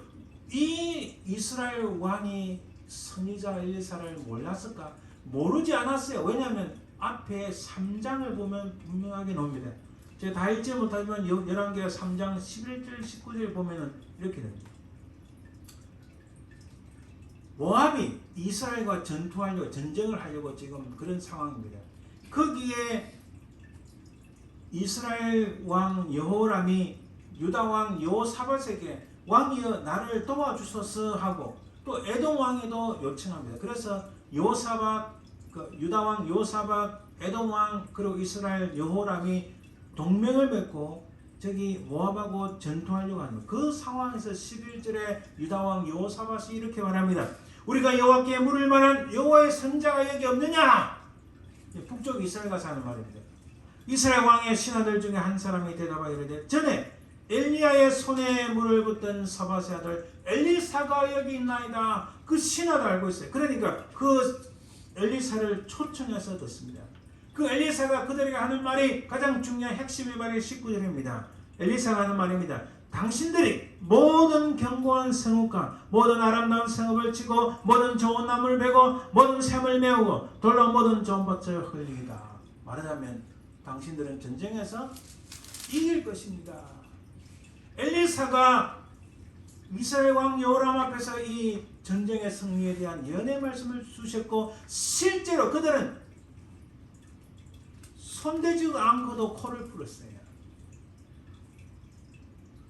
이 이스라엘 왕이 선지자 엘리사를 몰랐을까? 모르지 않았어요. 왜냐하면 앞에 3장을 보면 분명하게 나옵니다. 제가 다 읽지 못하지만 열왕기하 3장 11절 19절 보면 이렇게 됩니다. 모압이 이스라엘과 전투하려고, 전쟁을 하려고 지금 그런 상황입니다. 거기에 이스라엘 왕 여호람이 유다 왕 여호사밧에게 왕이여 나를 도와주소서 하고, 또 에돔 왕에도 요청합니다. 그래서 여호사밧, 유다 왕 여호사밧, 에돔 왕, 그리고 이스라엘 여호람이 동맹을 맺고 저기 모압하고 전투하려고 합니다. 그 상황에서 11절에 유다 왕 여호사밧이 이렇게 말합니다. 우리가 여호와께 물을 만한 여호와의 선자가 여기 없느냐? 북쪽 이스라엘 가서 하는 말입니다. 이스라엘 왕의 신하들 중에 한 사람이 대답하여 이르되, 전에 엘리야의 손에 물을 붓던 사밧의 아들 엘리사가 여기 있나이다. 그 신하도 알고 있어요. 그러니까 그 엘리사를 초청해서 듣습니다. 그 엘리사가 그들에게 하는 말이 가장 중요한 핵심의 말이 19절입니다. 엘리사가 하는 말입니다. 당신들이 모든 견고한 성읍과 모든 아름다운 성읍을 치고 모든 좋은 나무를 베고 모든 샘을 메우고 돌로 모든 좋은 밭을 흘리이다. 말하자면 당신들은 전쟁에서 이길 것입니다. 엘리사가 이스라엘 왕 여호람 앞에서 이 전쟁의 승리에 대한 예언의 말씀을 주셨고, 실제로 그들은 손대지도 않고도 코를 풀었어요.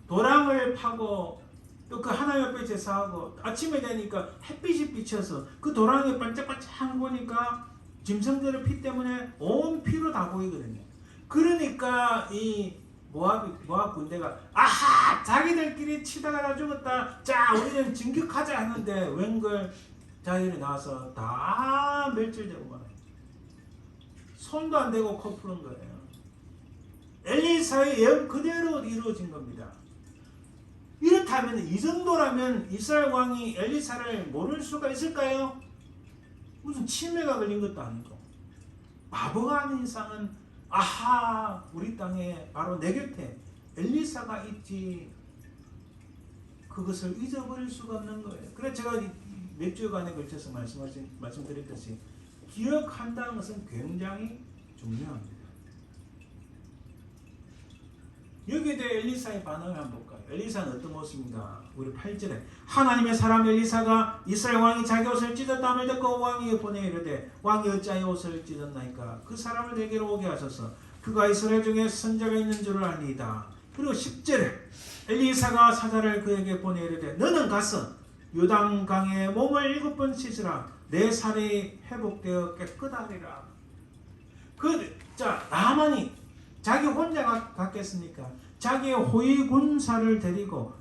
도랑을 파고 또 그 하나님 앞에 제사하고, 아침에 되니까 햇빛이 비쳐서 그 도랑이 반짝반짝 보니까 짐승들의 피 때문에 온 피로 다 보이거든요. 그러니까 이 모압 군대가 아하, 자기들끼리 치다가 다 죽었다, 자 우리는 진격하자 하는데 웬걸 자기들이 나와서 다 멸절되고 말아요. 손도 안 대고 코 푸는 거예요. 엘리사의 예언 그대로 이루어진 겁니다. 이렇다면 이 정도라면 이스라엘 왕이 엘리사를 모를 수가 있을까요? 무슨 치매가 걸린 것도 아니고 바보가 아닌 이상은 아하 우리 땅에 바로 내 곁에 엘리사가 있지 그것을 잊어버릴 수가 없는 거예요. 그래서 제가 몇 주간에 걸쳐서 말씀드렸듯이 기억한다는 것은 굉장히 중요합니다. 여기에 대해 엘리사의 반응을 한번 볼까요? 엘리사는 어떤 모습인가? 우리 8절에 하나님의 사람 엘리사가 이스라엘 왕이 자기 옷을 찢었다함을 듣고 왕이 보내 이르되 왕이 어찌하여 옷을 찢었나이까? 그 사람을 내게로 오게 하소서. 그가 이스라엘 중에 선자가 있는 줄을 아니이다. 그리고 10절에 엘리사가 사자를 그에게 보내 이르되 너는 가서 요단강에 몸을 7번 씻으라. 내 살이 회복되어 깨끗하리라. 나만이 자기 혼자 갔겠습니까? 자기의 호위 군사를 데리고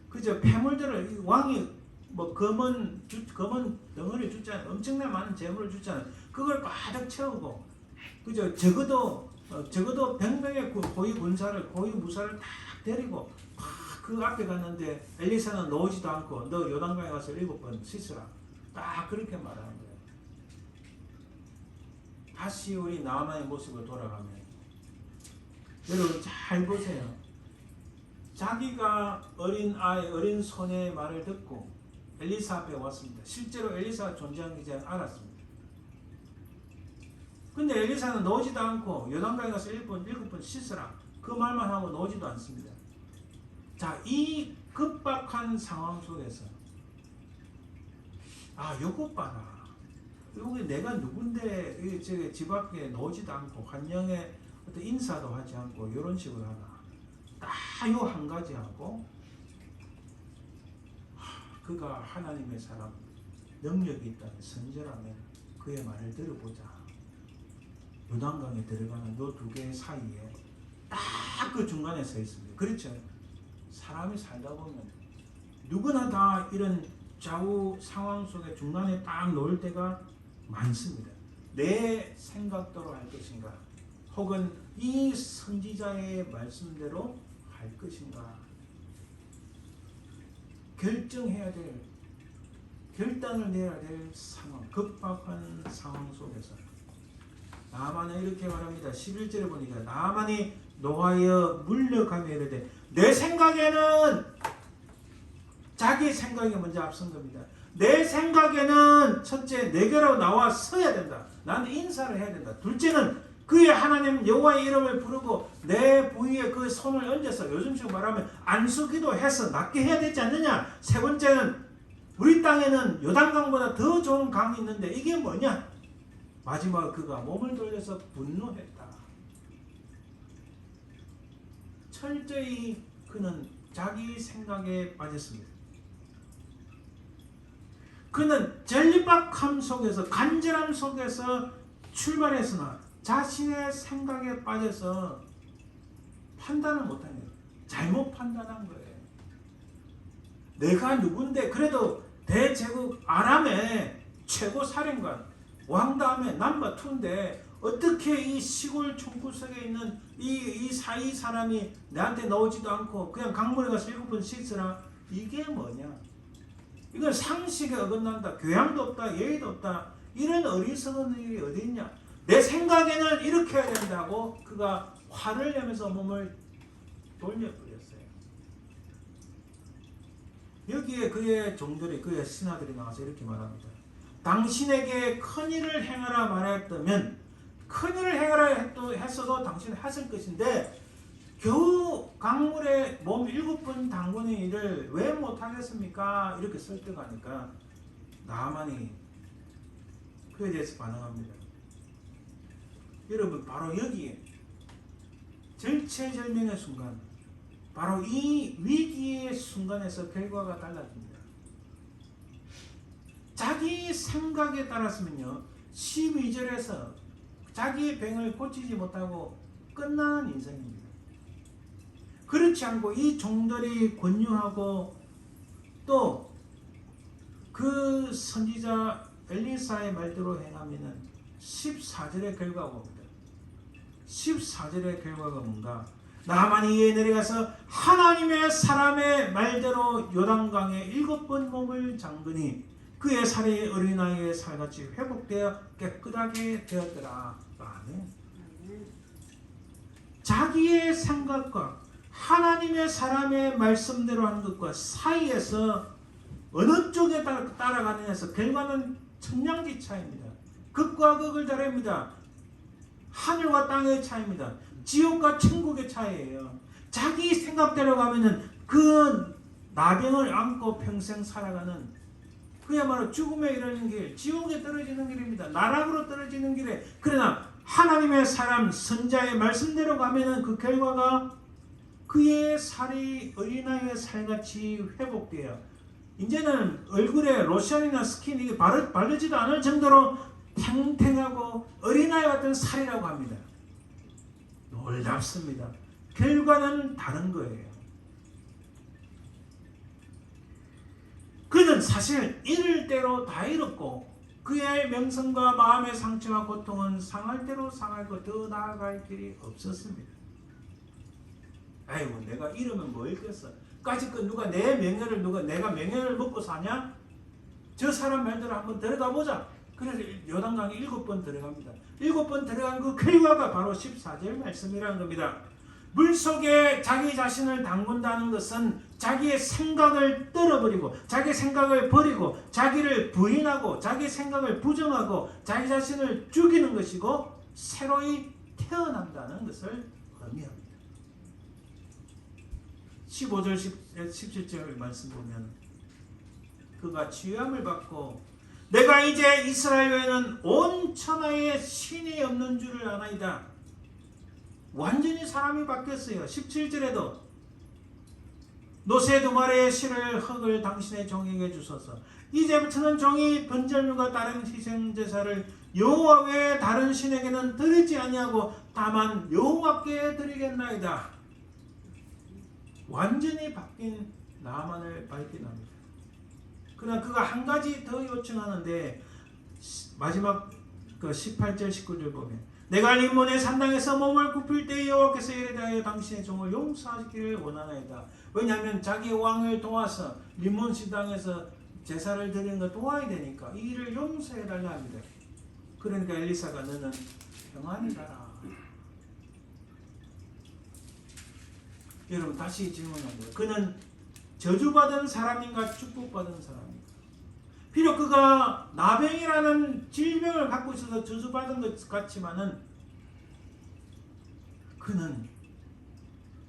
그저 폐물들을 왕이 뭐 검은 덩어리 줬잖아요. 엄청나게 많은 재물을 줬잖아요. 그걸 가득 채우고 그저 적어도 100명의 호위 무사를 다 데리고 그 앞에 갔는데 엘리사는 나오지도 않고 너 요단강에 가서 7번 씻으라. 딱 그렇게 말하는 거예요. 다시 우리 나만의 모습을 돌아가면 여러분 잘 보세요. 자기가 어린 소녀의 말을 듣고 엘리사 앞에 왔습니다. 실제로 엘리사가 존재하는 게 알았습니다. 근데 엘리사는 나오지도 않고 요단강에 가서 7번 씻으라. 그 말만 하고 나오지도 않습니다. 자, 이 급박한 상황 속에서 요것 봐라. 여기 내가 누군데 집 앞에 나오지도 않고 환영에 어떤 인사도 하지 않고 이런 식으로 하나. 딱 요 한 가지 하고 그가 하나님의 사람 능력이 있다면 선지라면 그의 말을 들어보자. 요단강에 들어가는 요 두 개의 사이에 딱 그 중간에 서 있습니다. 그렇죠? 사람이 살다 보면 누구나 다 이런 좌우 상황 속에 중간에 딱 놓을 때가 많습니다. 내 생각대로 할 것인가 혹은 이 선지자의 말씀대로 할 것인가 결단을 내야 될 상황, 급박한 상황 속에서 나만은 이렇게 말합니다. 11절에 보니까 나만이 노하여 물러가며 이르되 내 생각에는 자기 생각이 먼저 앞선 겁니다. 내 생각에는 첫째 내게로 나와 서야 된다. 나는 인사를 해야 된다. 둘째는 그의 하나님 여호와의 이름을 부르고 내 부위에 그 손을 얹어서 요즘식으로 말하면 안수기도 해서 낫게 해야 되지 않느냐. 세 번째는 우리 땅에는 요단강보다 더 좋은 강이 있는데 이게 뭐냐. 마지막 그가 몸을 돌려서 분노했다. 철저히 그는 자기 생각에 빠졌습니다. 그는 전립박함 속에서 간절함 속에서 출발했으나 자신의 생각에 빠져서 판단을 못한 거예요. 잘못 판단한 거예요. 내가 누군데 그래도 대제국 아람의 최고 사령관 왕 다음에 넘버 2인데 어떻게 이 시골 총구석에 있는 이 사람이 내한테 나오지도 않고 그냥 강물에 가서 7번 씻으라. 이게 뭐냐. 이건 상식에 어긋난다. 교양도 없다. 예의도 없다. 이런 어리석은 일이 어디 있냐. 내 생각에는 이렇게 해야 된다고 그가 화를 내면서 몸을 돌려버렸어요. 여기에 그의 종들이 그의 신하들이 나와서 이렇게 말합니다. 당신에게 큰일을 행하라 말했다면 큰일을 행하라 했어도 당신은 했을 것인데 겨우 강물에 몸 7번 담그는 일을 왜 못하겠습니까? 이렇게 설득하니까 나만이 그에 대해서 반응합니다. 여러분 바로 여기에 절체절명의 순간 바로 이 위기의 순간에서 결과가 달라집니다. 자기 생각에 따랐으면요 12절에서 자기의 병을 고치지 못하고 끝나는 인생입니다. 그렇지 않고 이 종들이 권유하고 또 그 선지자 엘리사의 말대로 행하면은 14절의 결과가 옵니다. 14절의 결과가 뭔가 나만이 이에 내려가서 하나님의 사람의 말대로 요단강에 7번 몸을 잠그니 그의 살이 어린아이의 살같이 회복되어 깨끗하게 되었더라. 아멘. 자기의 생각과 하나님의 사람의 말씀대로 하는 것과 사이에서 어느 쪽에 따라가느냐에서 결과는 천냥지 차이입니다. 극과 극을 다릅니다. 하늘과 땅의 차이입니다. 지옥과 천국의 차이예요. 자기 생각대로 가면은 그 나병을 안고 평생 살아가는 그야말로 죽음에 이르는 길, 지옥에 떨어지는 길입니다. 나락으로 떨어지는 길에. 그러나 하나님의 사람 선자의 말씀대로 가면은 그 결과가 그의 살이 어린아이의 살같이 회복돼요. 이제는 얼굴에 로션이나 스킨 이게 바르지도 않을 정도로 탱탱하고 어린아이 같은 살이라고 합니다. 놀랍습니다. 결과는 다른 거예요. 그는 사실 이를 대로 다 잃었고 그의 명성과 마음의 상처와 고통은 상할 대로 상하고 더 나아갈 길이 없었습니다. 아이고 내가 이러면 뭐 있겠어. 까짓것 누가 내 명예를 내가 명예를 먹고 사냐? 저 사람 말대로 한번 들어가 보자. 그래서 요단강에 7번 들어갑니다. 7번 들어간 그 결과가 바로 14절 말씀이라는 겁니다. 물속에 자기 자신을 담근다는 것은 자기의 생각을 떨어버리고 자기 생각을 버리고 자기를 부인하고 자기 생각을 부정하고 자기 자신을 죽이는 것이고 새로이 태어난다는 것을 의미합니다. 15절 17절 말씀 보면 그가 취함을 받고 내가 이제 이스라엘 외에는 온 천하에 신이 없는 줄을 아나이다. 완전히 사람이 바뀌었어요. 17절에도 노새 두 마리의 실을 흙을 당신의 종에게 주소서. 이제부터는 종이 번제물과 다른 희생 제사를 여호와 외에 다른 신에게는 드리지 아니하고 다만 여호와께 드리겠나이다. 완전히 바뀐 나만을 발견합니다. 그러나 그가 한 가지 더 요청하는데 마지막 그 18절 19절 보면 내가 림몬의 산당에서 몸을 굽힐 때 여호와께서 이래 대하여 당신의 종을 용서하시기를 원하나이다. 왜냐하면 자기 왕을 도와서 림몬 시당에서 제사를 드리는 거 도와야 되니까 이 일을 용서해 달라 합니다. 그러니까 엘리사가 너는 평안히 가라. 여러분 다시 질문합니다. 그는 저주받은 사람인가 축복받은 사람인가? 비록 그가 나병이라는 질병을 갖고 있어서 저주받은 것 같지만은 그는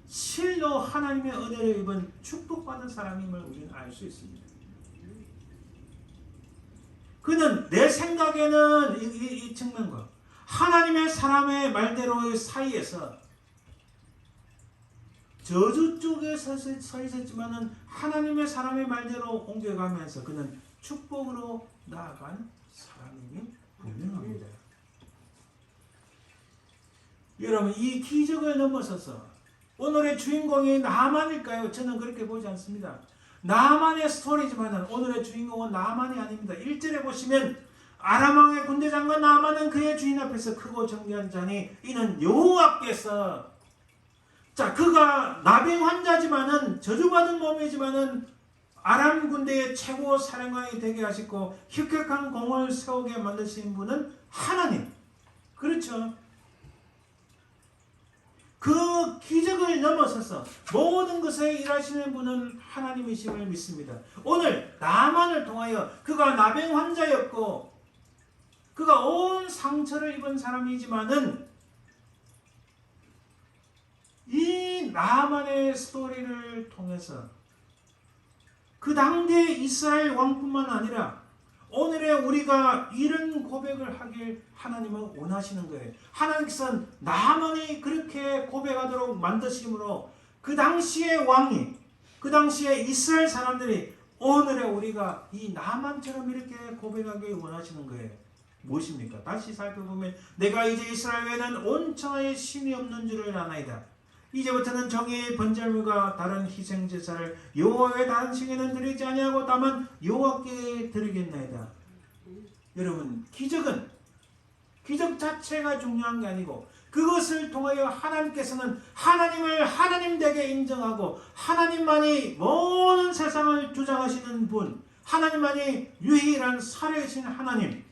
실로 하나님의 은혜를 입은 축복받은 사람임을 우리는 알 수 있습니다. 그는 내 생각에는 이 측면과 하나님의 사람의 말대로의 사이에서 저주 쪽에 서 있었지만은 하나님의 사람의 말대로 옮겨가면서 그는 축복으로 나아간 사람임이 분명합니다. 여러분 이 기적을 넘어서서 오늘의 주인공이 나만일까요? 저는 그렇게 보지 않습니다. 나만의 스토리지만 오늘의 주인공은 나만이 아닙니다. 1절에 보시면 아람왕의 군대장관 나만은 그의 주인 앞에서 크고 정결한 자니 이는 여호와께서 자 그가 나병 환자지만은 저주받은 몸이지만은 아람 군대의 최고 사령관이 되게 하시고 혁혁한 공을 세우게 만드신 분은 하나님. 그렇죠. 그 기적을 넘어서서 모든 것에 일하시는 분은 하나님이심을 믿습니다. 오늘 나만을 통하여 그가 나병 환자였고 그가 온 상처를 입은 사람이지만은 이 나만의 스토리를 통해서 그 당대 이스라엘 왕뿐만 아니라 오늘의 우리가 이런 고백을 하길 하나님은 원하시는 거예요. 하나님께서는 나만이 그렇게 고백하도록 만드심으로 그 당시의 왕이 그 당시에 이스라엘 사람들이 오늘의 우리가 이 나만처럼 이렇게 고백하길 원하시는 거예요. 무엇입니까? 다시 살펴보면 내가 이제 이스라엘 외에는 온 천하에 신이 없는 줄을 아나이다. 이제부터는 정의의 번제물과 다른 희생제사를 여호와의 다른 신에는 드리지 아니하고 다만 여호와께 드리겠나이다. 여러분 기적 자체가 중요한 게 아니고 그것을 통하여 하나님께서는 하나님을 하나님 되게 인정하고 하나님만이 모든 세상을 주장하시는 분, 하나님만이 유일한 살아계신 하나님,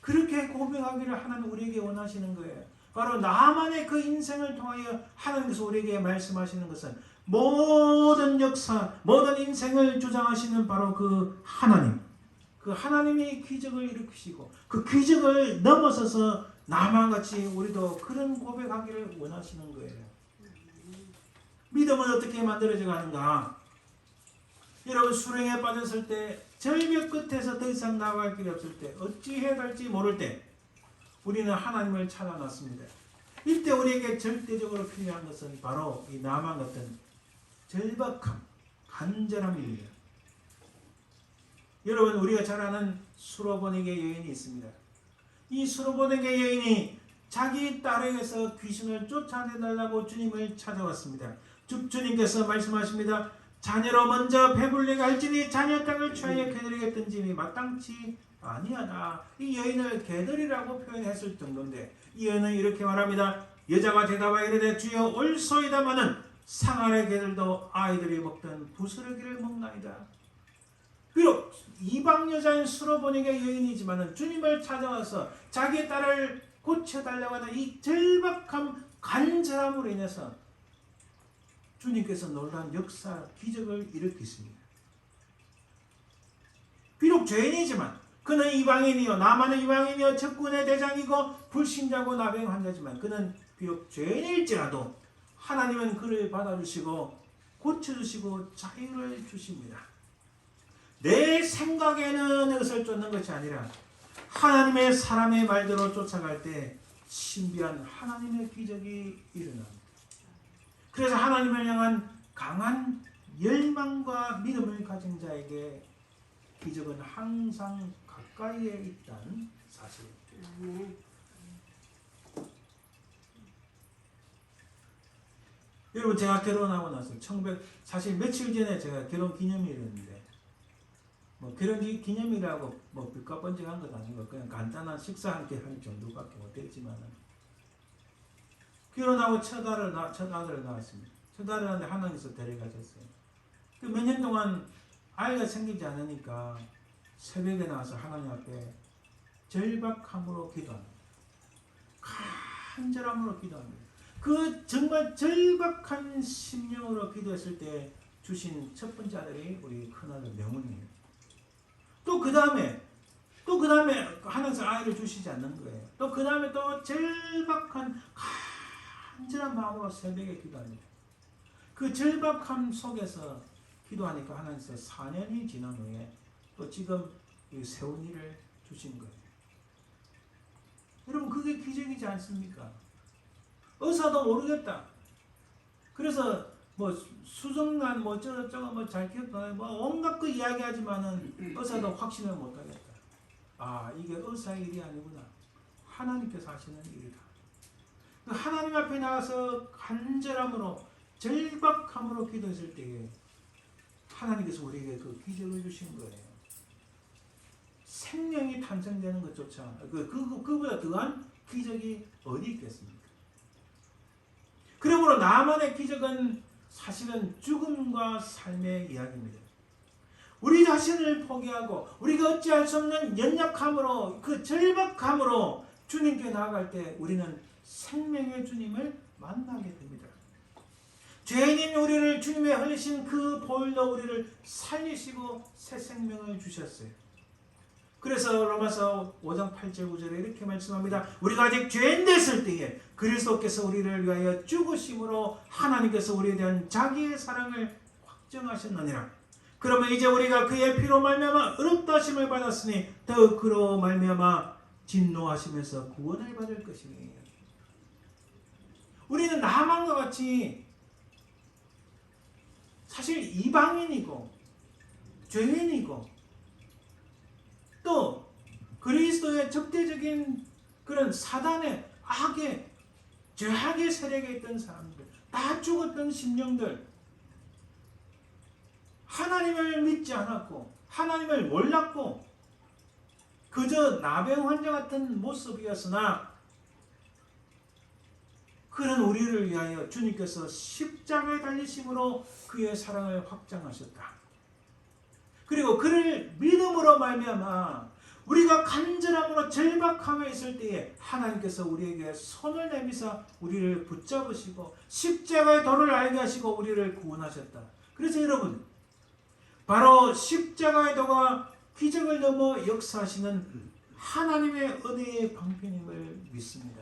그렇게 고백하기를 하나님 우리에게 원하시는 거예요. 바로 나만의 그 인생을 통하여 하나님께서 우리에게 말씀하시는 것은 모든 역사, 모든 인생을 주장하시는 바로 그 하나님, 그 하나님이 기적을 일으키시고 그 기적을 넘어서서 나만 같이 우리도 그런 고백하기를 원하시는 거예요. 믿음은 어떻게 만들어져 가는가? 여러분, 수렁에 빠졌을 때, 절벽 끝에서 더 이상 나아갈 길이 없을 때, 어찌 해야 할지 모를 때 우리는 하나님을 찾아놨습니다. 이때 우리에게 절대적으로 필요한 것은 바로 이 나만 같은 절박함, 간절함입니다. 여러분, 우리가 잘 아는 수로보네게 여인이 있습니다. 이 수로보네게 여인이 자기 딸에게서 귀신을 쫓아내달라고 주님을 찾아왔습니다. 주님께서 말씀하십니다. 자녀로 먼저 배불리게 할지니 자녀 땅을 취하여 개들에게 던짐이 마땅치 아니하다. 이 여인을 개들이라고 표현했을 정도인데, 이 여인은 이렇게 말합니다. 여자가 대답하여 이르되 주여 옳소이다마는 상아의 개들도 아이들이 먹던 부스러기를 먹나이다. 비록 이방 여자인 수로보네게 여인이지만 주님을 찾아와서 자기 딸을 고쳐달라고 하는 이 절박함, 간절함으로 인해서 주님께서 놀라운 역사, 기적을 일으키십니다. 비록 죄인이지만 그는 이방인이요, 나만은 이방인이요, 적군의 대장이고 불신자고 나병 환자지만 그는 비록 죄인일지라도 하나님은 그를 받아주시고 고쳐주시고 자유를 주십니다. 내 생각에는 이것을 쫓는 것이 아니라 하나님의 사람의 말대로 쫓아갈 때 신비한 하나님의 기적이 일어납니다. 그래서 하나님을 향한 강한 열망과 믿음을 가진 자에게 기적은 항상 가까이에 있다는 사실입니다. 여러분, 제가 결혼하고 나서 사실 며칠 전에 제가 결혼 기념일이었는데, 뭐 결혼 기념일이라고 뭐 빚가번쩍한 것 아니고 그냥 간단한 식사 함께 할 정도밖에 못했지만, 결혼하고 첫 아들을 낳았습니다. 첫 아들을 낳았는데 하나님께서 데려가셨어요. 몇 년 동안 아이가 생기지 않으니까 새벽에 나와서 하나님 앞에 절박함으로 기도합니다. 간절함으로 기도합니다. 그 정말 절박한 심령으로 기도했을 때 주신 첫 번째 아들이 우리 큰아들 명훈이에요. 또 그 다음에 하나님께서 아이를 주시지 않는 거예요. 또 그 다음에 또 절박한 간절한 마음으로 새벽에 기도합니다. 그 절박함 속에서 기도하니까 하나님께서 4년이 지난 후에 또 지금 이 세훈이를 주신 거예요. 여러분, 그게 기적이지 않습니까? 의사도 모르겠다. 그래서 뭐 수정란 뭐 저거 뭐 잘 기억나요? 뭐 온갖 그 이야기하지만은 의사도 확신을 못하겠다. 아, 이게 의사의 일이 아니구나. 하나님께서 하시는 일이다. 하나님 앞에 나가서 간절함으로 절박함으로 기도했을 때에 하나님께서 우리에게 그 기적을 주신 거예요. 생명이 탄생되는 것조차 그보다 더한 기적이 어디 있겠습니까? 그러므로 나만의 기적은 사실은 죽음과 삶의 이야기입니다. 우리 자신을 포기하고 우리가 어찌할 수 없는 연약함으로 그 절박함으로 주님께 나아갈 때 우리는 생명의 주님을 만나게 됩니다. 죄인인 우리를 주님의 흘리신 그 보혈로 우리를 살리시고 새 생명을 주셨어요. 그래서 로마서 5장 8절 9절에 이렇게 말씀합니다. 우리가 아직 죄인 됐을 때에 그리스도께서 우리를 위하여 죽으심으로 하나님께서 우리에 대한 자기의 사랑을 확정하셨느니라. 그러면 이제 우리가 그의 피로 말미암아 의롭다 하심을 받았으니 더욱 그로 말미암아 진노하심에서 구원을 받을 것이니. 우리는 나만과 같이 사실 이방인이고 죄인이고 또 그리스도의 적대적인 그런 사단의 악의 죄악의 세력에 있던 사람들, 다 죽었던 심령들, 하나님을 믿지 않았고 하나님을 몰랐고 그저 나병 환자 같은 모습이었으나 그는 우리를 위하여 주님께서 십자가에 달리심으로 그의 사랑을 확장하셨다. 그리고 그를 믿음으로 말미암아 우리가 간절함으로 절박함에 있을 때에 하나님께서 우리에게 손을 내미사 우리를 붙잡으시고 십자가의 도를 알게 하시고 우리를 구원하셨다. 그래서 여러분, 바로 십자가의 도가 기적을 넘어 역사하시는 하나님의 은혜의 방편임을 믿습니다.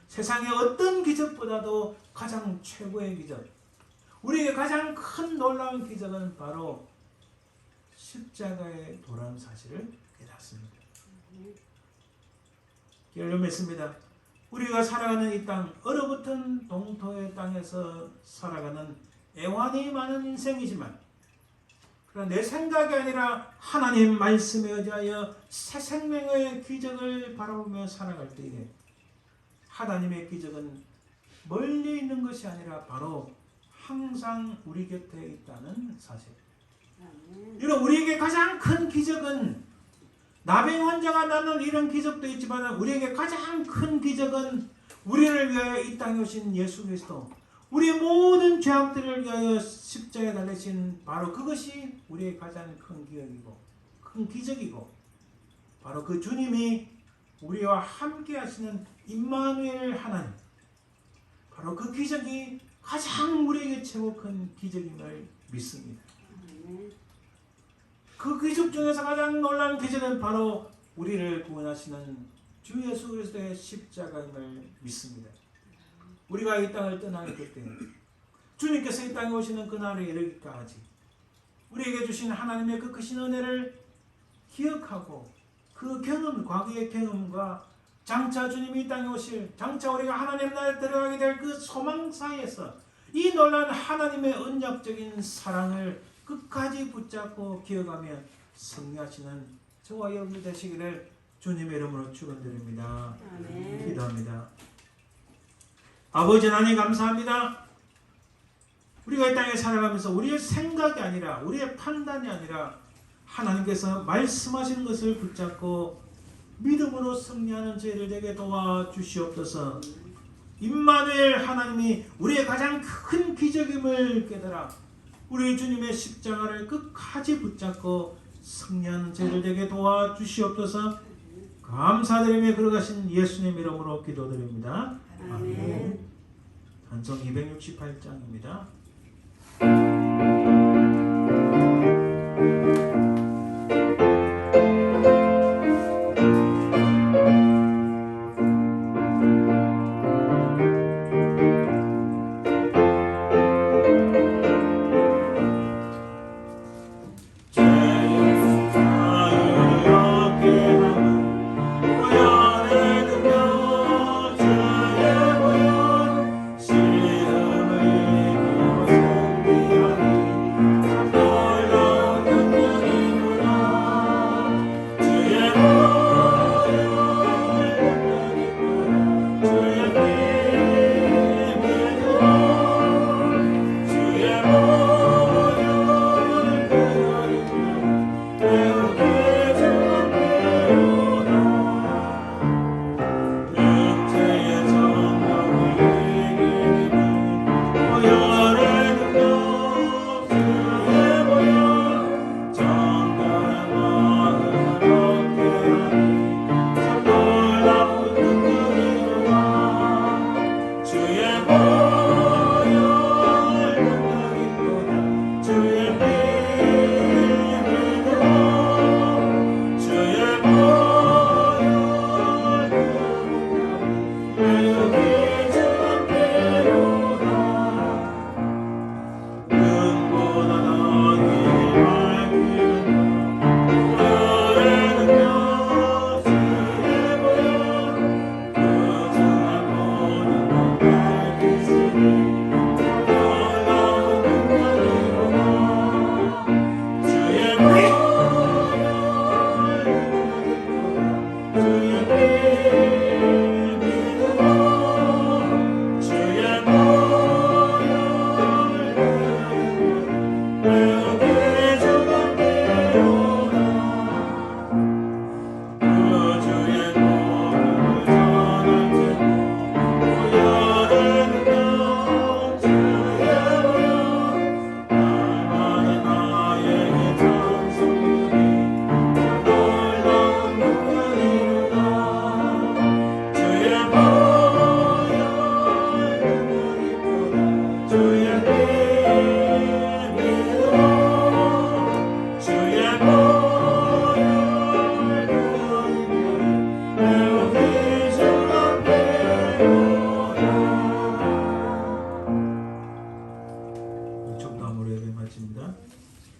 세상의 어떤 기적보다도 가장 최고의 기적, 우리에게 가장 큰 놀라운 기적은 바로 십자가의 도라는 사실을 깨닫습니다. 결론 맺습니다. 우리가 살아가는 이 땅, 얼어붙은 동토의 땅에서 살아가는 애환이 많은 인생이지만, 그러나 내 생각이 아니라 하나님 말씀에 의지하여 새 생명의 기적을 바라보며 살아갈 때에 하나님의 기적은 멀리 있는 것이 아니라 바로 항상 우리 곁에 있다는 사실. 여러분, 우리에게 가장 큰 기적은, 나병 환자가 낫는 이런 기적도 있지만 우리에게 가장 큰 기적은 우리를 위하여 이 땅에 오신 예수 그리스도, 우리의 모든 죄악들을 위하여 십자가에 달리신 바로 그것이 우리의 가장 큰 기억이고 큰 기적이고, 바로 그 주님이 우리와 함께 하시는 임마누엘 하나님, 바로 그 기적이 가장 우리에게 최고 큰 기적임을 믿습니다. 그 기적 중에서 가장 놀라운 기적은 바로 우리를 구원하시는 주 예수 그리스도의 십자가임을 믿습니다. 우리가 이 땅을 떠나게 될 때, 주님께서 이 땅에 오시는 그날에 이르기까지 우리에게 주신 하나님의 그 크신 은혜를 기억하고, 그 경험, 과거의 경험과 장차 주님이 이 땅에 오실, 장차 우리가 하나님 나라에 들어가게 될 그 소망 사이에서 이 놀라운 하나님의 언약적인 사랑을 끝까지 붙잡고 기억하며 승리하시는 저와 여러분이 되시기를 주님의 이름으로 축원드립니다. 아멘. 기도합니다. 아버지 하나님 감사합니다. 우리가 이 땅에 살아가면서 우리의 생각이 아니라, 우리의 판단이 아니라 하나님께서 말씀하시는 것을 붙잡고 믿음으로 승리하는 저희를 되게 도와주시옵소서. 임마누엘 하나님이 우리의 가장 큰 기적임을 깨달아 우리 주님의 십자가를 끝까지 붙잡고 승리하는 저희를 되게 도와주시옵소서. 감사드리며 걸어가신 예수님 이름으로 기도드립니다. 아멘. 단성 268장입니다.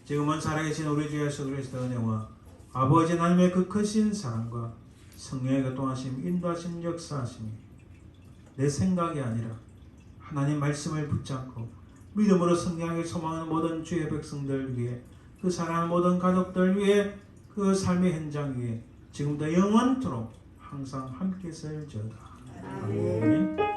지금은 살아계신 우리 주 예수 그리스도의 은혜와 아버지 하나님의 그 크신 사랑과 성령의 교통하심, 인도하심, 역사하심이 내 생각이 아니라 하나님 말씀을 붙잡고 믿음으로 성령하게 소망하는 모든 주의 백성들 위해, 그 사랑하는 모든 가족들 위해, 그 삶의 현장 위에 지금부터 영원토록 항상 함께 있을지어다. 아멘.